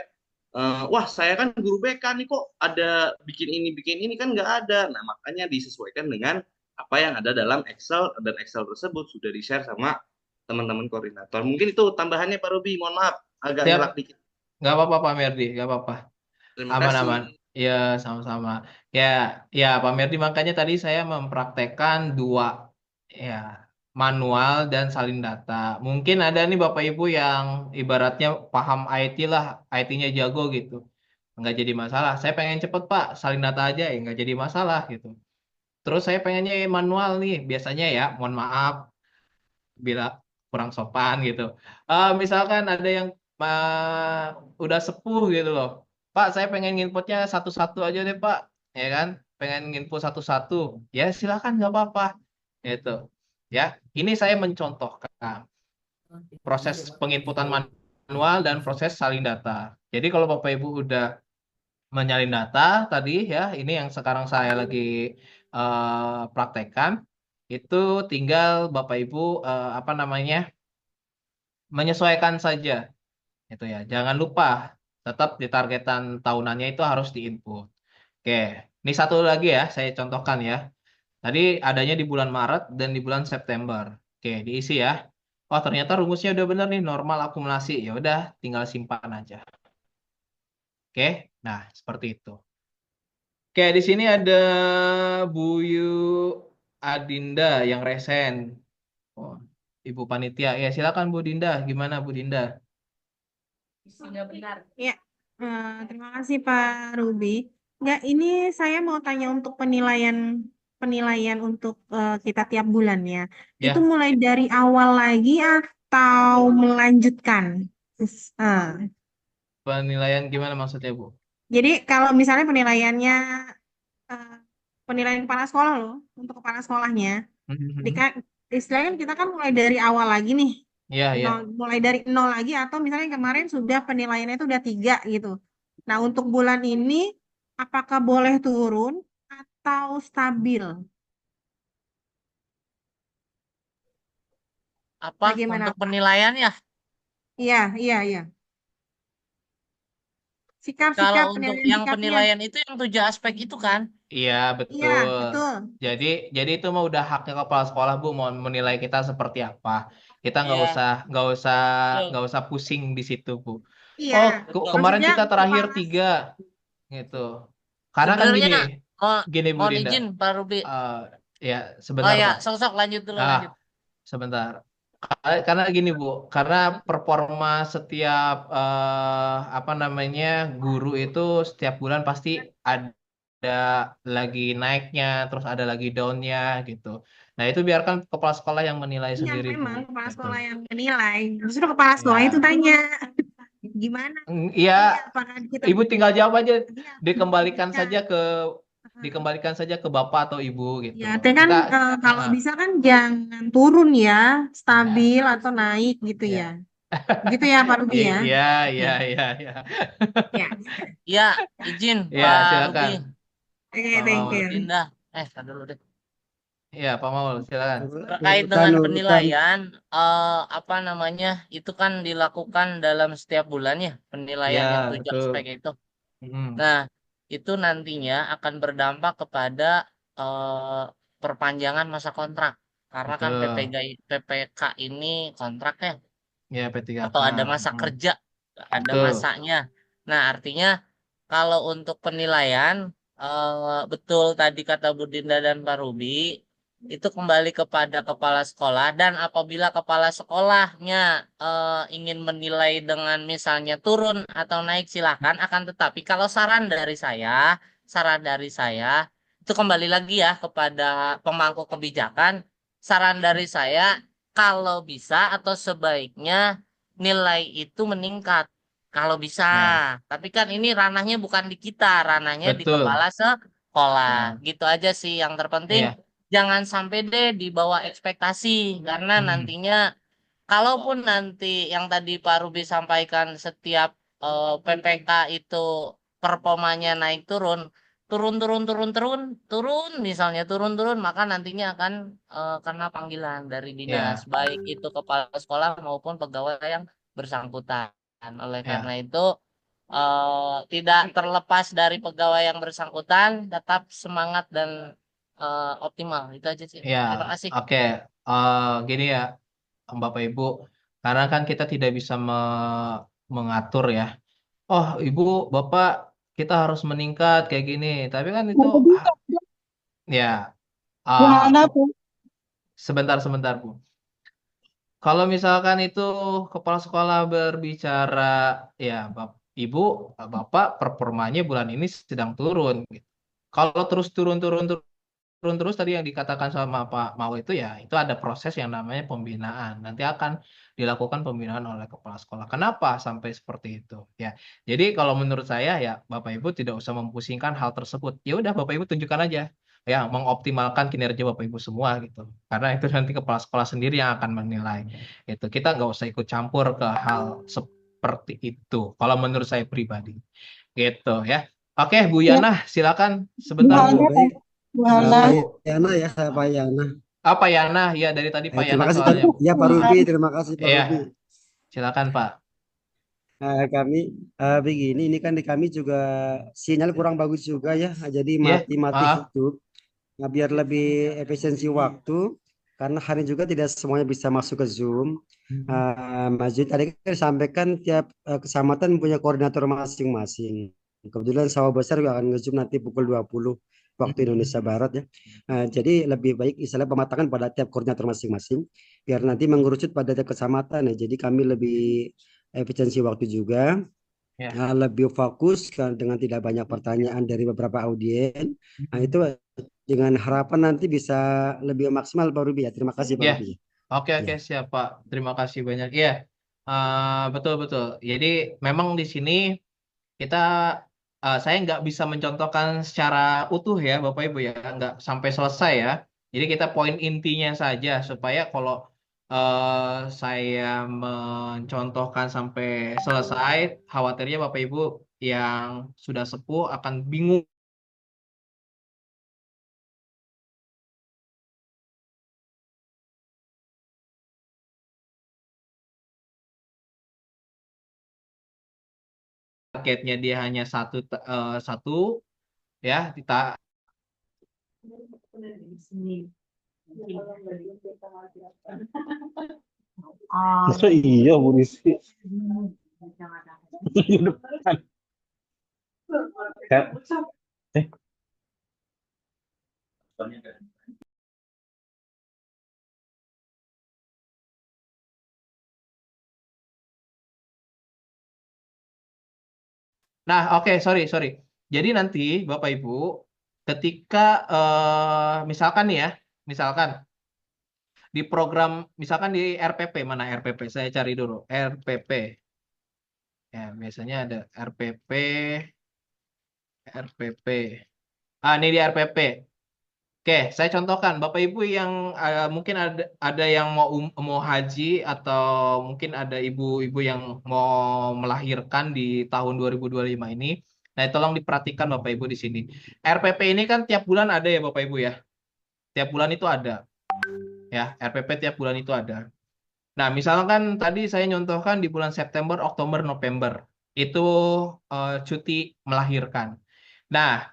wah, saya kan guru BK nih, kok ada bikin ini kan nggak ada. Nah, makanya disesuaikan dengan apa yang ada dalam Excel, dan Excel tersebut sudah di-share sama teman-teman koordinator. Mungkin itu tambahannya Pak Ruby, mohon maaf agak Siap. ngelak dikit. Nggak apa-apa Pak Merdi, nggak apa-apa. Terima kasih. Aman-aman. Ya, sama-sama. Ya, Pak Merdi, makanya tadi saya mempraktekkan dua ya, manual dan salin data. Mungkin ada nih Bapak Ibu yang ibaratnya paham IT lah, IT-nya jago gitu. Nggak jadi masalah. Saya pengen cepet Pak, salin data aja ya, nggak jadi masalah gitu. Terus saya pengennya manual nih, biasanya ya, mohon maaf bila kurang sopan gitu. Misalkan ada yang udah sepuh gitu loh. Pak, saya pengen inputnya satu-satu aja deh Pak, ya kan? Pengen input satu-satu, ya silakan nggak apa-apa. Itu, ya. Ini saya mencontohkan proses penginputan manual dan proses salin data. Jadi kalau Bapak Ibu udah menyalin data tadi ya, ini yang sekarang saya lagi praktekkan. Itu tinggal Bapak Ibu menyesuaikan saja itu ya. Jangan lupa tetap di targetan tahunannya itu harus diinput. Oke, ini satu lagi ya saya contohkan ya. Tadi adanya di bulan Maret dan di bulan September. Oke, diisi ya. Oh, ternyata rumusnya udah bener nih, normal akumulasi. Ya udah, tinggal simpan aja. Oke, nah seperti itu. Oke, di sini ada Bu Yu Adinda yang resen. Oh, Ibu Panitia. Ya, silakan Bu Dinda. Gimana Bu Dinda? Sudah benar. Ya, terima kasih Pak Ruby. Enggak, ini saya mau tanya untuk penilaian untuk kita tiap bulannya. Ya. Itu mulai dari awal lagi atau melanjutkan? Penilaian gimana maksudnya Bu? Jadi kalau misalnya penilaiannya penilaian kepala sekolah loh, untuk kepala sekolahnya, istilahnya kita kan mulai dari awal lagi nih. Iya. Mulai dari nol lagi, atau misalnya kemarin sudah penilaiannya itu udah 3 gitu. Nah, untuk bulan ini apakah boleh turun atau stabil? Apa Bagaimana, untuk penilaiannya? Iya. Sikap Kalau untuk penilaian yang sikapnya. penilaian itu yang 7 aspek itu kan? Iya, betul. Iya, betul. Jadi itu mah udah haknya kepala sekolah Bu mau menilai kita seperti apa. Kita nggak usah pusing di situ Bu. Iya. Kemarin Maksudnya kita terakhir 3 gitu. Karena kan Sebenarnya gini Bu mohon Dinda. izin Pak Ruby. Ya, sebentar ya, Pak. sok lanjut dulu lanjut. Sebentar. Karena gini Bu, karena performa setiap guru itu setiap bulan pasti ada lagi naiknya, terus ada lagi downnya gitu. Nah itu biarkan kepala sekolah yang menilai Iya, sendiri Bu. memang kepala sekolah yang menilai. Justru kepala sekolah itu tanya. gimana? Iya, Apakah kita Ibu tinggal jawab aja, iya, dikembalikan iya. saja ke Bapak atau Ibu gitu. Ya, teh kan kalau Heeh. bisa kan jangan turun ya, stabil atau naik gitu Iya. ya. Gitu ya Pak Ruby ya. Iya, Oke. iya, iya, iya. Ya. Ya, izin Iya, Pak silakan. Ruby, Oke, Pak thank Maul. you. Dinda. Tar dulu deh. Iya, Pak Maul, silakan. Terkait dengan penilaian, apa namanya, itu kan dilakukan dalam setiap bulannya, penilaian Iya, yang 7 betul. aspek itu. Mm. Nah, itu nantinya akan berdampak kepada eh, perpanjangan masa kontrak. Karena kan Betul. PPK ini kontrak ya, Ya, P3K. atau ada masa kerja, ada Betul. masanya. Nah, artinya kalau untuk penilaian, betul tadi kata Bu Dinda dan Pak Ruby, itu kembali kepada kepala sekolah, dan apabila kepala sekolahnya ingin menilai dengan misalnya turun atau naik silakan, akan tetapi kalau saran dari saya itu kembali lagi ya kepada pemangku kebijakan, saran dari saya kalau bisa atau sebaiknya nilai itu meningkat kalau bisa. Ya, Tapi kan ini ranahnya bukan di kita, ranahnya di betul. kepala sekolah. Ya. Gitu aja sih. Yang terpenting Iya. jangan sampai deh di bawah ekspektasi, karena nantinya kalaupun nanti yang tadi Pak Ruby sampaikan setiap PPK itu performanya naik turun, turun, misalnya turun, maka nantinya akan kena panggilan dari dinas, Ya. baik itu kepala sekolah maupun pegawai yang bersangkutan. Oleh karena Ya. itu tidak terlepas dari pegawai yang bersangkutan, tetap semangat dan optimal. Itu aja sih. Ya, Terima kasih. oke. Gini ya, Bapak Ibu, karena kan kita tidak bisa mengatur ya. Oh, Ibu, Bapak, kita harus meningkat kayak gini. Tapi kan itu, ya, Gimana, uh, Bu? sebentar, Bu. Kalau misalkan itu kepala sekolah berbicara, ya, Ibu, Bapak, performanya bulan ini sedang turun, gitu. Kalau terus turun terus tadi yang dikatakan sama Pak Mau itu ada proses yang namanya pembinaan. Nanti akan dilakukan pembinaan oleh kepala sekolah. Kenapa sampai seperti itu? Ya, jadi kalau menurut saya ya Bapak Ibu tidak usah memposingkan hal tersebut. Ya udah Bapak Ibu tunjukkan aja, ya mengoptimalkan kinerja Bapak Ibu semua gitu. Karena itu nanti kepala sekolah sendiri yang akan menilai. Itu kita nggak usah ikut campur ke hal seperti itu. Kalau menurut saya pribadi, gitu ya. Oke, Bu Yana, silakan sebentar Bu. Baik. Bu Pak Hana. Yana ya, saya Pak Yana. Apa Yana? Ya dari tadi Pak Terima Yana kasih soalnya. ya Pak Ruby, terima kasih Pak Iya, Ruby. silakan Pak. Kami begini, ini kan di kami juga sinyal kurang bagus juga ya, jadi Iya, mati-mati hidup. Nah, biar lebih efisiensi waktu, karena hari juga tidak semuanya bisa masuk ke Zoom. Masjid tadi kan disampaikan tiap kecamatan punya koordinator masing-masing. Kebetulan Sawah Besar juga akan nge-Zoom nanti pukul 20 waktu Indonesia Barat ya. Jadi lebih baik istilah pematangan pada tiap koordinator masing-masing, biar nanti mengerucut pada tiap kecamatan ya. Jadi kami lebih efisiensi waktu juga. Ya. Lebih fokus kan dengan tidak banyak pertanyaan dari beberapa audien. Nah, itu dengan harapan nanti bisa lebih maksimal Pak Ruby ya. Terima kasih Pak Ya, Ruby. oke siap Pak. Terima kasih banyak. Iya, betul. Jadi memang di sini kita saya nggak bisa mencontohkan secara utuh ya Bapak Ibu ya, nggak sampai selesai ya. Jadi kita poin intinya saja supaya kalau saya mencontohkan sampai selesai, khawatirnya Bapak Ibu yang sudah sepuh akan bingung. Targetnya dia hanya satu ya kita Masa iya Bu Rizky? Nah, oke, sorry. Jadi nanti Bapak Ibu ketika misalkan nih ya, misalkan di program misalkan di RPP, mana RPP? Saya cari dulu. RPP. Ya, biasanya ada RPP, RPP. Ini di RPP. Oke, saya contohkan Bapak Ibu yang mungkin ada yang mau haji atau mungkin ada ibu-ibu yang mau melahirkan di tahun 2025 ini. Nah, tolong diperhatikan Bapak Ibu di sini. RPP ini kan tiap bulan ada ya Bapak Ibu ya. Tiap bulan itu ada. Ya, RPP tiap bulan itu ada. Nah, misalkan tadi saya nyontohkan di bulan September, Oktober, November. Itu cuti melahirkan. Nah,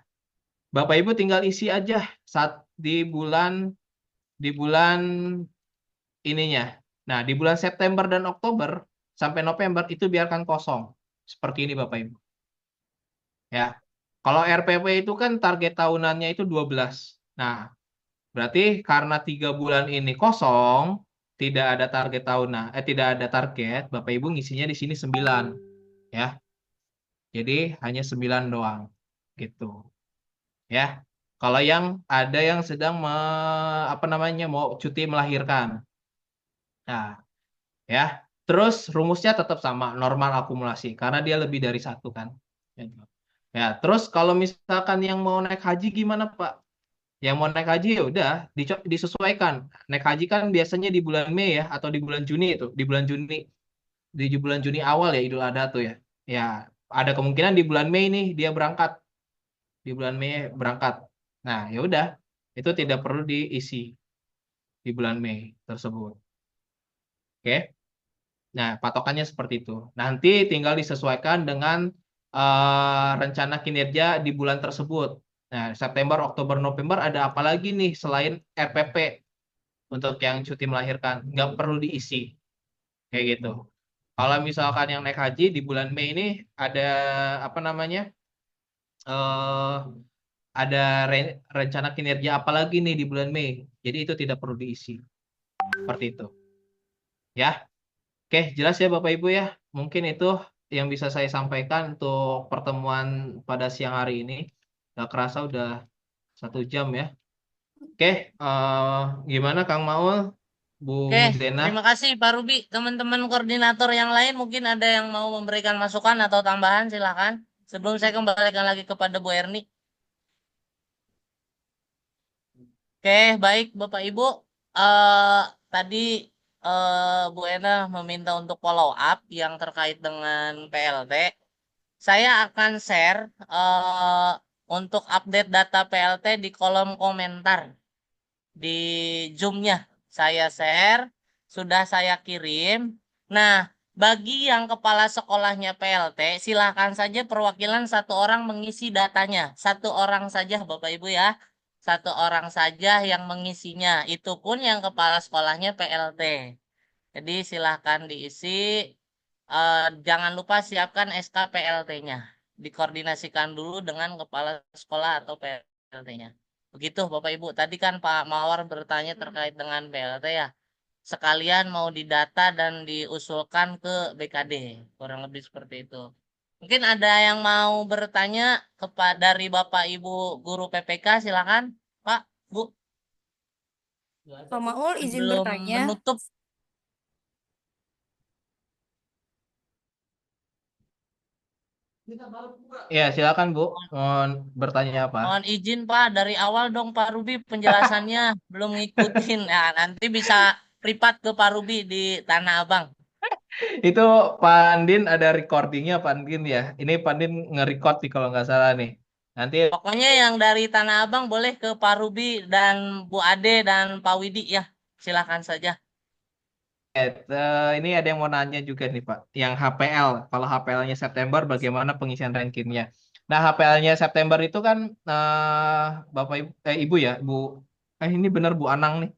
Bapak Ibu tinggal isi aja saat di bulan ininya. Nah, di bulan September dan Oktober sampai November itu biarkan kosong. Seperti ini Bapak Ibu. Ya. Kalau RPP itu kan target tahunannya itu 12. Nah, berarti karena 3 bulan ini kosong, tidak ada target tahunan, tidak ada target, Bapak Ibu ngisinya di sini 9. Ya. Jadi hanya 9 doang. Gitu. Ya. Kalau yang ada yang sedang mau cuti melahirkan. Nah, ya. Terus rumusnya tetap sama, normal akumulasi karena dia lebih dari 1 kan. Ya, terus kalau misalkan yang mau naik haji gimana, Pak? Yang mau naik haji ya udah disesuaikan. Naik haji kan biasanya di bulan Mei ya atau di bulan Juni itu, di bulan Juni awal ya Idul Adha tuh ya. Ya, ada kemungkinan di bulan Mei nih dia berangkat. Di bulan Mei berangkat. Nah, ya udah, itu tidak perlu diisi di bulan Mei tersebut. Oke. Nah, patokannya seperti itu. Nanti tinggal disesuaikan dengan rencana kinerja di bulan tersebut. Nah, September, Oktober, November ada apa lagi nih selain RPP untuk yang cuti melahirkan? Nggak perlu diisi. Kayak gitu. Kalau misalkan yang naik haji di bulan Mei ini ada apa namanya? eh ada rencana kinerja apa lagi nih di bulan Mei. Jadi itu tidak perlu diisi. Seperti itu. Ya. Oke, jelas ya Bapak Ibu ya. Mungkin itu yang bisa saya sampaikan untuk pertemuan pada siang hari ini. Gak kerasa udah 1 jam ya. Oke, gimana Kang Maul, Bu Oke, Zena? terima kasih Pak Ruby. Teman-teman koordinator yang lain mungkin ada yang mau memberikan masukan atau tambahan, silakan. Sebelum saya kembalikan lagi kepada Bu Erni. Oke, baik Bapak Ibu. Tadi Bu Ena meminta untuk follow up yang terkait dengan PLT. Saya akan share untuk update data PLT di kolom komentar di Zoom-nya. Saya share, sudah saya kirim. Nah, bagi yang kepala sekolahnya PLT, silakan saja perwakilan 1 orang mengisi datanya. 1 orang saja, Bapak Ibu ya. 1 orang saja yang mengisinya. Itu pun yang kepala sekolahnya PLT. Jadi silahkan diisi. Jangan lupa siapkan SK PLT-nya. Dikoordinasikan dulu dengan kepala sekolah atau PLT-nya. Begitu Bapak Ibu. Tadi kan Pak Mawar bertanya terkait dengan PLT ya. Sekalian mau didata dan diusulkan ke BKD. Kurang lebih seperti itu. Mungkin ada yang mau bertanya dari Bapak Ibu guru PPK, silakan Pak, Bu. Pak Maul izin Belum bertanya. menutup. Ya, silakan Bu. Mohon bertanya apa? Mohon izin Pak, dari awal dong Pak Ruby penjelasannya belum ngikutin. Nah, nanti bisa privat ke Pak Ruby di Tanah Abang. Itu Pak Andin ada recordingnya Pak Andin ya. Ini Pak Andin nge-record nih kalau nggak salah nih. Nanti Pokoknya yang dari Tanah Abang boleh ke Pak Ruby dan Bu Ade dan Pak Widi ya. Silakan saja. ini ada yang mau nanya juga nih Pak. Yang HPL, kalau HPL-nya September bagaimana pengisian rankingnya? Nah, HPL-nya September itu kan Bapak Ibu ya, Bu. Ini benar Bu Anang nih.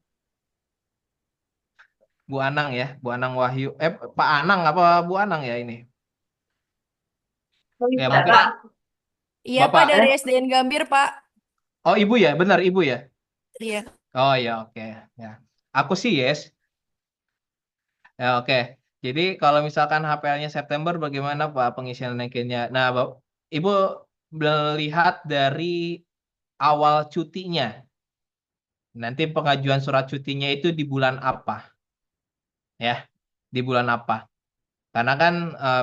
Bu Anang ya, Bu Anang Wahyu. Pak Anang apa Bu Anang ya ini? Ya mungkin Iya Pak, dari SDN Gambir Pak. Oh Ibu ya, benar Ibu ya. Iya. Oh ya oke ya. Aku sih yes. Ya oke. Jadi kalau misalkan HPL-nya September bagaimana Pak pengisian rankingnya? Nah, Ibu melihat dari awal cutinya. Nanti pengajuan surat cutinya itu di bulan apa? Ya, di bulan apa? Karena kan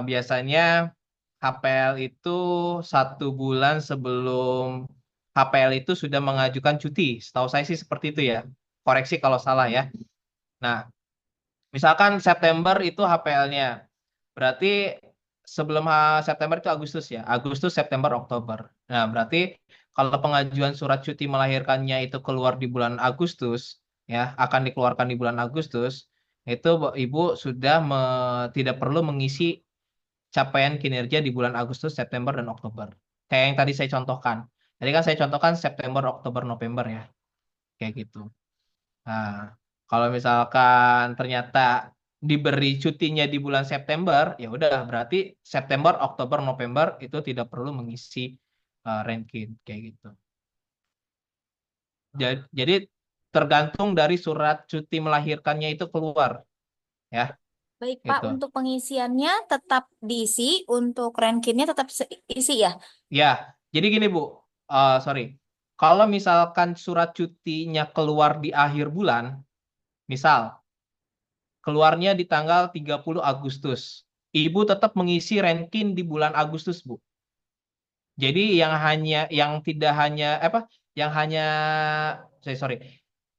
biasanya HPL itu 1 bulan sebelum HPL itu sudah mengajukan cuti. Setahu saya sih seperti itu ya. Koreksi kalau salah ya. Nah, misalkan September itu HPL-nya. Berarti sebelum September itu Agustus ya. Agustus, September, Oktober. Nah, berarti kalau pengajuan surat cuti melahirkannya itu keluar di bulan Agustus, ya, akan dikeluarkan di bulan Agustus, itu Ibu sudah tidak perlu mengisi capaian kinerja di bulan Agustus, September, dan Oktober. Kayak yang tadi saya contohkan. Tadi kan saya contohkan September, Oktober, November ya. Kayak gitu. Nah, kalau misalkan ternyata diberi cutinya di bulan September, ya udah berarti September, Oktober, November itu tidak perlu mengisi ranking kayak gitu. Jadi tergantung dari surat cuti melahirkannya itu keluar, ya. Baik, Pak, Gitu. untuk pengisiannya tetap diisi, untuk rankingnya tetap isi ya? Ya, jadi gini Bu, sorry. Kalau misalkan surat cutinya keluar di akhir bulan, misal keluarnya di tanggal 30 Agustus, Ibu tetap mengisi ranking di bulan Agustus, Bu. Jadi yang tidak hanya yang hanya sorry.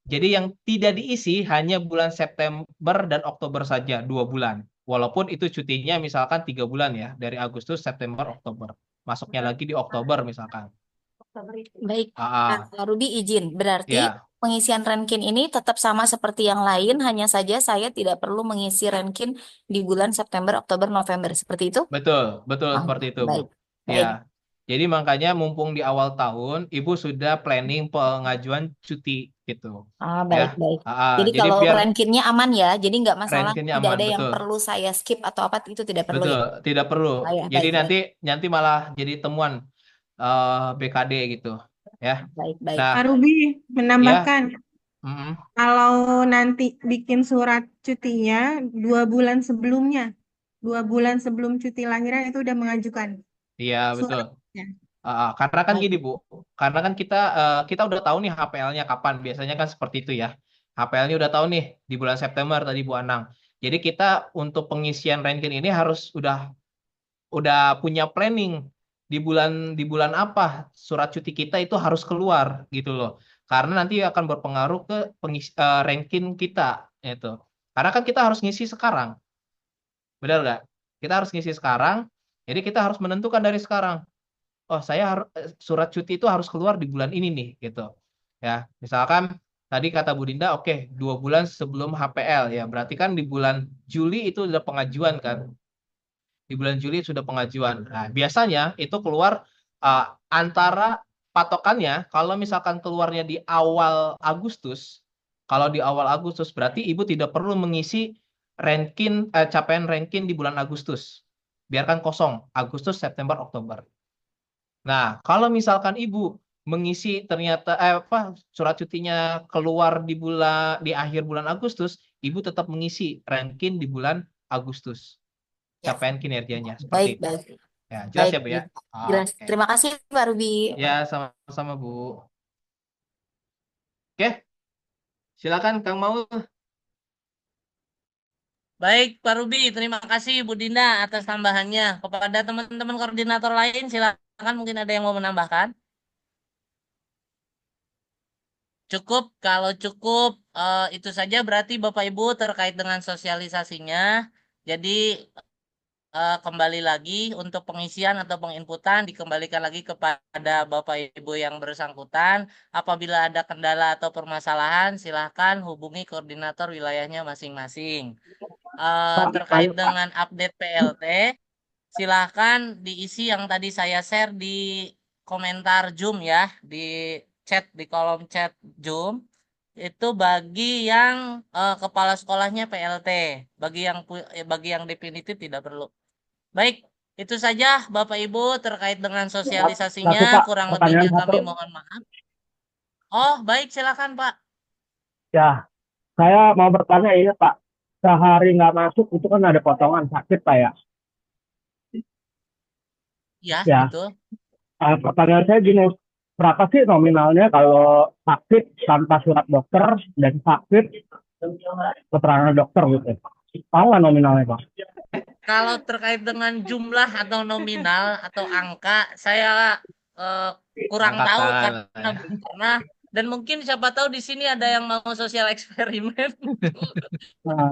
Jadi yang tidak diisi hanya bulan September dan Oktober saja, 2 bulan. Walaupun itu cutinya misalkan 3 bulan ya, dari Agustus, September, Oktober. Masuknya lagi di Oktober misalkan. Baik, Ah, Pak Ruby izin. Berarti ya, pengisian ranking ini tetap sama seperti yang lain, hanya saja saya tidak perlu mengisi ranking di bulan September, Oktober, November. Seperti itu? betul Oh, seperti itu, Bu. baik, baik. Ya. Jadi makanya mumpung di awal tahun, Ibu sudah planning pengajuan cuti gitu. Ah, Ya. baik, baik. Jadi Jadi kalau biar rankingnya aman ya, jadi nggak masalah, rankingnya tidak aman, ada yang betul. perlu saya skip atau apa, itu tidak perlu ya? Betul, tidak perlu. Ah, ya, Jadi baik, baik. nanti malah jadi temuan BKD gitu, ya. Baik, baik. Nah, Pak Ruby ya, menambahkan, mm-mm. kalau nanti bikin surat cutinya 2 bulan sebelumnya, 2 bulan sebelum cuti lahiran itu udah mengajukan Iya betul. suratnya. Karena kan Baik. gini Bu, karena kan kita udah tahu nih HPL-nya kapan. Biasanya kan seperti itu ya. HPL-nya udah tahu nih di bulan September tadi Bu Anang. Jadi kita untuk pengisian ranking ini harus udah punya planning di bulan apa surat cuti kita itu harus keluar gitu loh. Karena nanti akan berpengaruh ke ranking kita itu. Karena kan kita harus ngisi sekarang. Benar nggak? Kita harus ngisi sekarang. Jadi kita harus menentukan dari sekarang. Oh, saya harus surat cuti itu harus keluar di bulan ini nih gitu. Ya, misalkan tadi kata Bu Dinda, oke, 2 bulan sebelum HPL ya. Berarti kan di bulan Juli itu udah pengajuan kan. Di bulan Juli sudah pengajuan. Nah, biasanya itu keluar antara patokannya kalau misalkan keluarnya di awal Agustus, kalau di awal Agustus berarti Ibu tidak perlu mengisi ranking capaian ranking di bulan Agustus. Biarkan kosong Agustus, September, Oktober. Nah, kalau misalkan Ibu mengisi ternyata surat cutinya keluar di akhir bulan Agustus, Ibu tetap mengisi ranking di bulan Agustus. Ya. Capaian kinerjanya Baik, seperti itu. baik. Ya, jelas Baik, ya, Bu ya? baik. Jelas. Oke. Terima kasih, Pak Ruby. Ya, sama-sama, Bu. Oke. Silakan Kang Maul. Baik, Pak Ruby, terima kasih Bu Dinda atas tambahannya. Kepada teman-teman koordinator lain, silakan mungkin ada yang mau menambahkan. Cukup, kalau cukup itu saja berarti Bapak Ibu terkait dengan sosialisasinya. Jadi kembali lagi untuk pengisian atau penginputan dikembalikan lagi kepada Bapak Ibu yang bersangkutan. Apabila ada kendala atau permasalahan, silahkan hubungi koordinator wilayahnya masing-masing. Terkait dengan update PLT, silahkan diisi yang tadi saya share di komentar Zoom ya, di chat, di kolom chat Zoom. Itu bagi yang kepala sekolahnya PLT, bagi yang definitif tidak perlu. Baik, itu saja Bapak Ibu terkait dengan Satu sosialisasinya. Pak, Kurang pertanyaan lebihnya satu. kami mohon maaf. Oh, baik, silakan Pak. Ya, saya mau bertanya ini Pak. Sehari nggak masuk itu kan ada potongan sakit Pak ya? Ya, Ya. betul. Pertanyaan saya gini, berapa sih nominalnya kalau sakit tanpa surat dokter dan sakit keterangan dokter gitu? Tahu nggak nominalnya Pak? Kalau terkait dengan jumlah atau nominal atau angka, saya kurang tahu Angkatan. karena belum pernah. Dan mungkin siapa tahu di sini ada yang mau sosial eksperimen.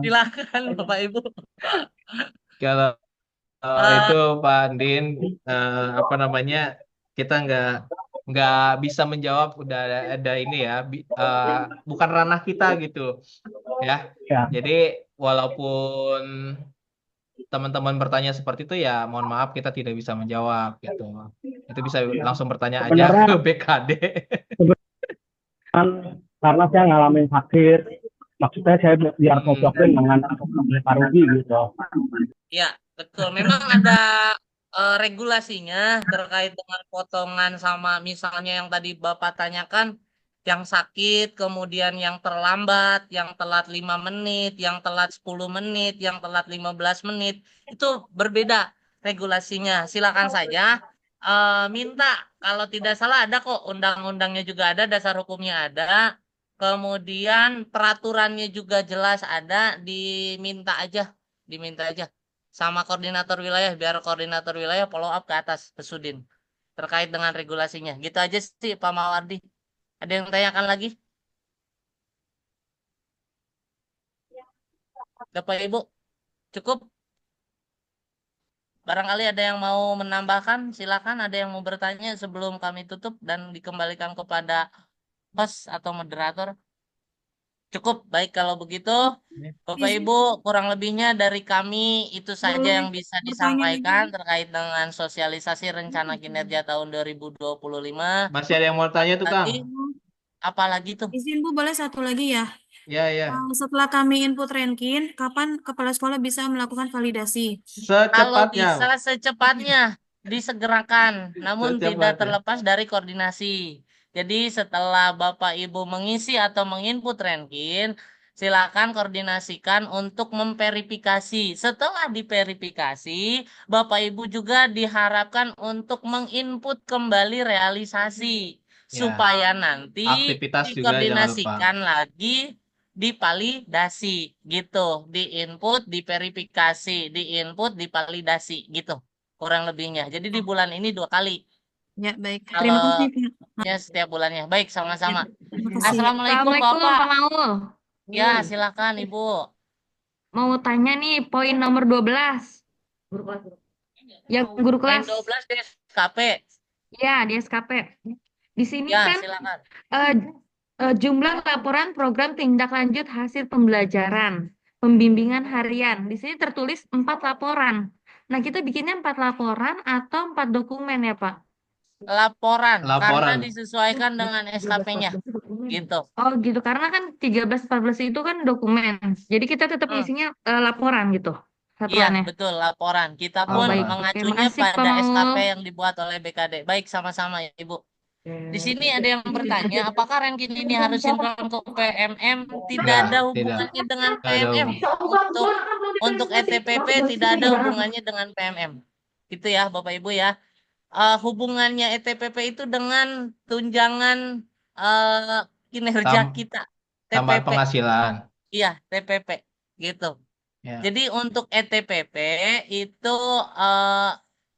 Silakan Bapak Ibu. Kalau Eh, itu Pak Andin, apa namanya, kita nggak bisa menjawab, udah ada ini ya, bukan ranah kita gitu ya. Ya. Jadi walaupun teman-teman bertanya seperti itu ya, mohon maaf kita tidak bisa menjawab gitu. Itu bisa langsung bertanya aja Sebenarnya ke BKD. kan karena saya ngalamin sakit, maksudnya saya biar cocokin dengan Pak Rudi gitu. Ya, betul. Memang ada regulasinya terkait dengan potongan sama misalnya yang tadi Bapak tanyakan, yang sakit, kemudian yang terlambat, yang telat 5 menit, yang telat 10 menit, yang telat 15 menit, itu berbeda regulasinya. Silakan saja minta, kalau tidak salah ada kok undang-undangnya juga ada, dasar hukumnya ada. Kemudian peraturannya juga jelas ada, diminta aja sama koordinator wilayah biar koordinator wilayah follow up ke atas ke Sudin terkait dengan regulasinya. Gitu aja sih Pak Mawardi. Ada yang tanyakan lagi? Bapak Ibu, cukup? Barangkali ada yang mau menambahkan, silakan. Ada yang mau bertanya sebelum kami tutup dan dikembalikan kepada host atau moderator. Cukup, baik kalau begitu. Bapak Ibu, kurang lebihnya dari kami itu saja yang bisa disampaikan terkait dengan sosialisasi rencana kinerja tahun 2025. Masih ada yang mau tanya tuh, Kang? Apalagi tuh? Izin Bu, boleh satu lagi ya? Ya, ya. Setelah kami input ranking, kapan kepala sekolah bisa melakukan validasi? Kalau Secepatnya. bisa secepatnya disegerakan, namun tidak Secepatnya. terlepas dari koordinasi. Jadi setelah Bapak Ibu mengisi atau menginput ranking, silakan koordinasikan untuk memverifikasi. Setelah diverifikasi, Bapak Ibu juga diharapkan untuk menginput kembali realisasi Ya. supaya nanti Aktivitas juga jangan lupa. dikoordinasikan lagi, dipalidasi gitu, diinput, diverifikasi, diinput, dipalidasi gitu, kurang lebihnya. Jadi di bulan ini 2 kali. Ya, baik. Terima Kalau kasih. Pak. ya setiap bulannya. Baik, sama-sama. Terima kasih. Assalamualaikum Assalamualaikum Bapak. Pak Maul. Ya, silakan Ibu. Mau tanya nih poin nomor 12. Yang guru Poin kelas. 12 di SKP. Ya, di SKP. Di sini Ya, kan silakan. jumlah laporan program tindak lanjut hasil pembelajaran, pembimbingan harian. Di sini tertulis 4 laporan. Nah, kita bikinnya 4 laporan atau 4 dokumen ya, Pak? Laporan, karena Laporan. disesuaikan dengan SKP-nya. Gitu. Oh gitu, karena kan 13-14 itu kan dokumen. Jadi kita tetap ngisinya laporan gitu. Iya, Satuannya. betul, laporan. Kita Oh, pun baik. Oke, mengacunya makasih Pak pada SKP Maul. yang dibuat oleh BKD. Baik, sama-sama ya, Ibu. Di sini ada yang bertanya, apakah ranking ini harus sinkron ke PMM? Tidak Enggak, ada tidak. hubungannya dengan Enggak ada PMM. hubungan. Untuk ETPP tidak ada hubungannya dengan PMM. Gitu ya, Bapak Ibu ya. Hubungannya ETPP itu dengan tunjangan kinerja Tam- kita, Tambahan TPP. penghasilan. Iya, TPP gitu. Ya. Jadi untuk ETPP itu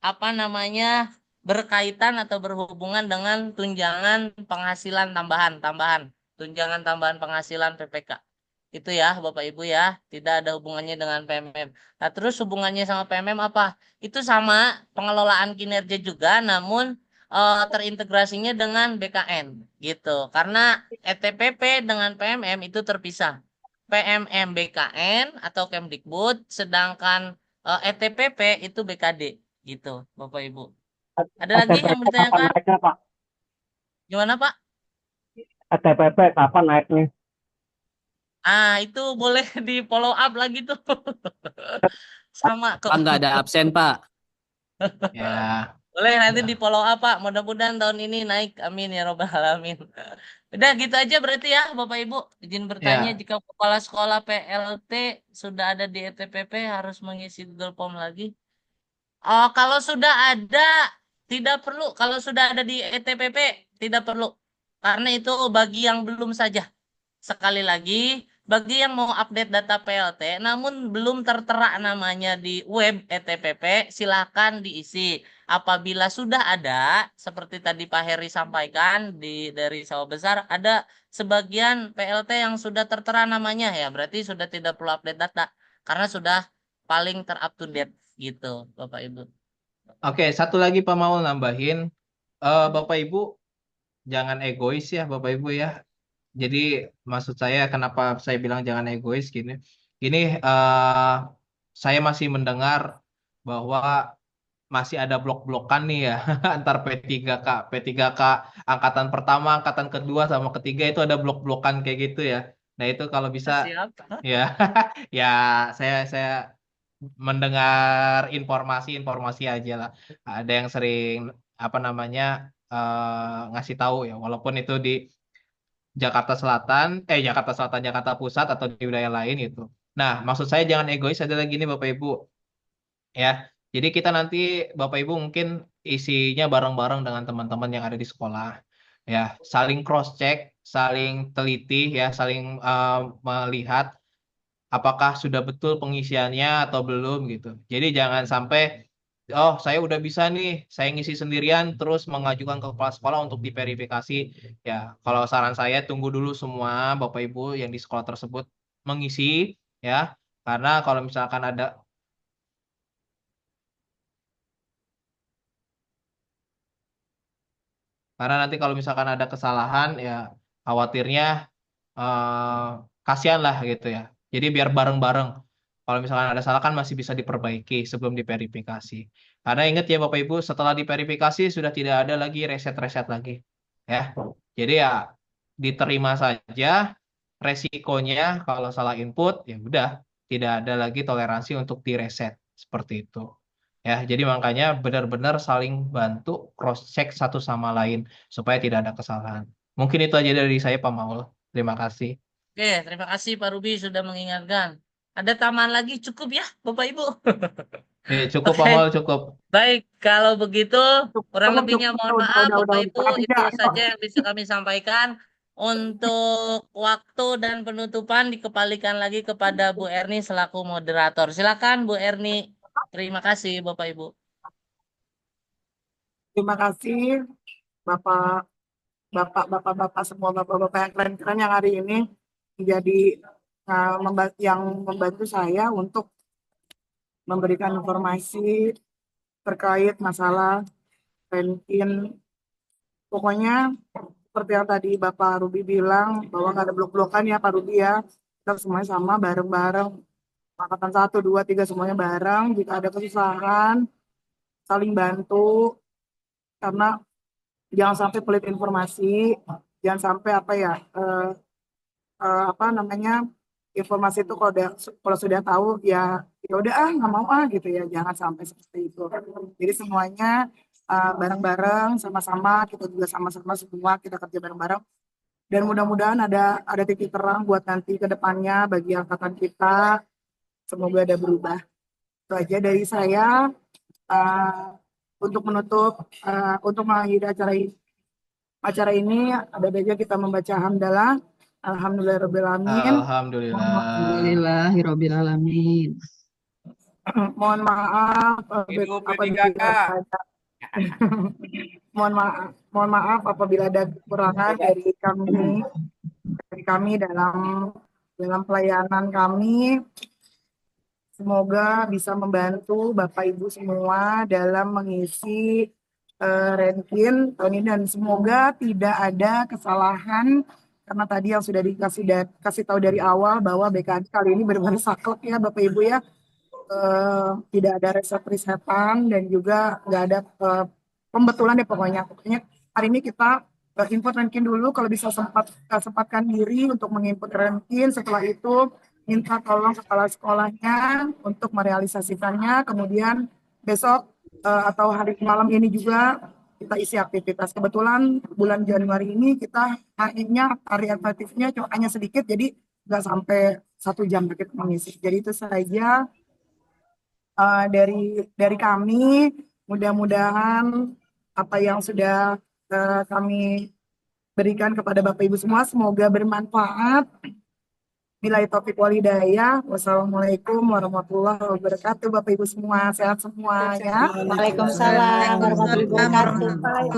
apa namanya berkaitan atau berhubungan dengan tunjangan penghasilan tambahan, tunjangan tambahan penghasilan PPK. Itu ya Bapak Ibu ya, tidak ada hubungannya dengan PMM. Nah, terus hubungannya sama PMM apa? Itu sama pengelolaan kinerja juga, namun terintegrasinya dengan BKN gitu. Karena ETPP dengan PMM itu terpisah. PMM BKN atau Kemdikbud, sedangkan ETPP itu BKD gitu, Bapak Ibu. Ada lagi yang ETPP kapan ditanyakan? naiknya, Pak? Gimana, Pak? ETPP kapan naiknya? Itu boleh di follow up lagi tuh. Sama kok. Pak nggak ada absen, Pak. Ya. Boleh nanti di follow up, Pak. Mudah-mudahan tahun ini naik. Amin ya robbal alamin. Udah gitu aja berarti ya Bapak Ibu. Izin bertanya, Ya. jika kepala sekolah PLT sudah ada di ETPP harus mengisi Google Form lagi. Kalau sudah ada tidak perlu. Kalau sudah ada di ETPP tidak perlu. Karena itu bagi yang belum saja. Sekali lagi, bagi yang mau update data PLT namun belum tertera namanya di web ETPP, silakan diisi. Apabila sudah ada, seperti tadi Pak Heri sampaikan dari Sawah Besar, ada sebagian PLT yang sudah tertera namanya ya, berarti sudah tidak perlu update data karena sudah paling ter-up to date gitu, Bapak Ibu. Oke, satu lagi Pak mau nambahin, Bapak Ibu jangan egois ya Bapak Ibu ya. Jadi maksud saya kenapa saya bilang jangan egois gini. Ini saya masih mendengar bahwa masih ada blok-blokan nih ya antar P3K. P3K angkatan pertama, angkatan kedua sama ketiga itu ada blok-blokan kayak gitu ya. Nah, itu kalau bisa Siap. ya ya saya mendengar informasi aja lah. Ada yang sering apa namanya ngasih tahu ya walaupun itu di Jakarta Selatan, Jakarta Selatan, Jakarta Pusat atau di wilayah lain itu. Nah, maksud saya jangan egois ada lagi nih Bapak Ibu. Ya. Jadi kita nanti Bapak Ibu mungkin isinya bareng-bareng dengan teman-teman yang ada di sekolah. Ya, saling cross check, saling teliti ya, saling melihat apakah sudah betul pengisiannya atau belum gitu. Jadi jangan sampai oh, saya udah bisa nih, saya ngisi sendirian terus mengajukan ke kepala sekolah untuk diverifikasi. Ya, kalau saran saya tunggu dulu semua Bapak Ibu yang di sekolah tersebut mengisi ya. Karena kalau misalkan ada Karena nanti kalau misalkan ada kesalahan ya khawatirnya eh, kasihan lah gitu ya. Jadi biar bareng-bareng. Kalau misalkan ada salah kan masih bisa diperbaiki sebelum diverifikasi. Karena ingat ya Bapak Ibu, setelah diverifikasi sudah tidak ada lagi reset-reset lagi. Ya. Jadi ya diterima saja resikonya kalau salah input ya udah tidak ada lagi toleransi untuk direset seperti itu. Ya, jadi makanya benar-benar saling bantu cross check satu sama lain supaya tidak ada kesalahan. Mungkin itu aja dari saya Pak Maul. Terima kasih. Oke, terima kasih Pak Ruby sudah mengingatkan. Ada tambahan lagi cukup ya, Bapak Ibu? Cukup Oke. Pak Maul, cukup. Baik, kalau begitu kurang Cukup, lebihnya cukup. mohon Udah, maaf udah, Bapak udah. Ibu, Makasih, itu Kak. saja yang bisa kami sampaikan. Untuk waktu dan penutupan dikembalikan lagi kepada Bu Erni selaku moderator. Silakan Bu Erni. Terima kasih Bapak Ibu. Terima kasih Bapak, Bapak semua Bapak-bapak yang keren-keren yang hari ini menjadi yang membantu saya untuk memberikan informasi terkait masalah ranking. Pokoknya seperti yang tadi Bapak Ruby bilang bahwa nggak ada blok-blokan ya Pak Ruby ya. Kita semuanya sama bareng-bareng. Angkatan 1, 2, 3 semuanya bareng. Jika ada kesusahan, saling bantu. Karena jangan sampai pelit informasi, jangan sampai informasi itu kalau sudah tahu ya udah nggak mau gitu ya, jangan sampai seperti itu. Jadi semuanya bareng-bareng, sama-sama, kita juga sama-sama semua kita kerja bareng-bareng dan mudah-mudahan ada titik terang buat nanti ke depannya bagi angkatan kita, semoga ada berubah. Itu aja dari saya. Untuk menutup, untuk mengakhiri acara ini, ada baiknya kita membaca hamdalah. Alhamdulillahirrahmanirrahim. Alhamdulillahirrahmanirrahim. Mohon maaf mohon maaf apabila ada kekurangan dari kami dalam pelayanan kami. Semoga bisa membantu Bapak Ibu semua dalam mengisi ranking tahun ini dan semoga tidak ada kesalahan karena tadi yang sudah kasih tahu dari awal bahwa BKD kali ini benar-benar saklek ya Bapak Ibu ya. Tidak ada reset-resetan dan juga nggak ada pembetulan deh pokoknya hari ini kita input ranking dulu, kalau bisa sempatkan diri untuk menginput ranking, setelah itu minta tolong kepala sekolahnya untuk merealisasikannya, kemudian besok atau hari malam ini juga kita isi aktivitas. Kebetulan bulan Januari ini kita hari efektifnya cuma hanya sedikit, jadi nggak sampai 1 jam kita mengisi. Jadi itu saja dari kami. Mudah-mudahan apa yang sudah kami berikan kepada Bapak Ibu semua semoga bermanfaat Bila taufiq wal hidayah. Wassalamualaikum warahmatullahi wabarakatuh. Bapak Ibu semua sehat semua ya. Waalaikumsalam warahmatullahi wabarakatuh.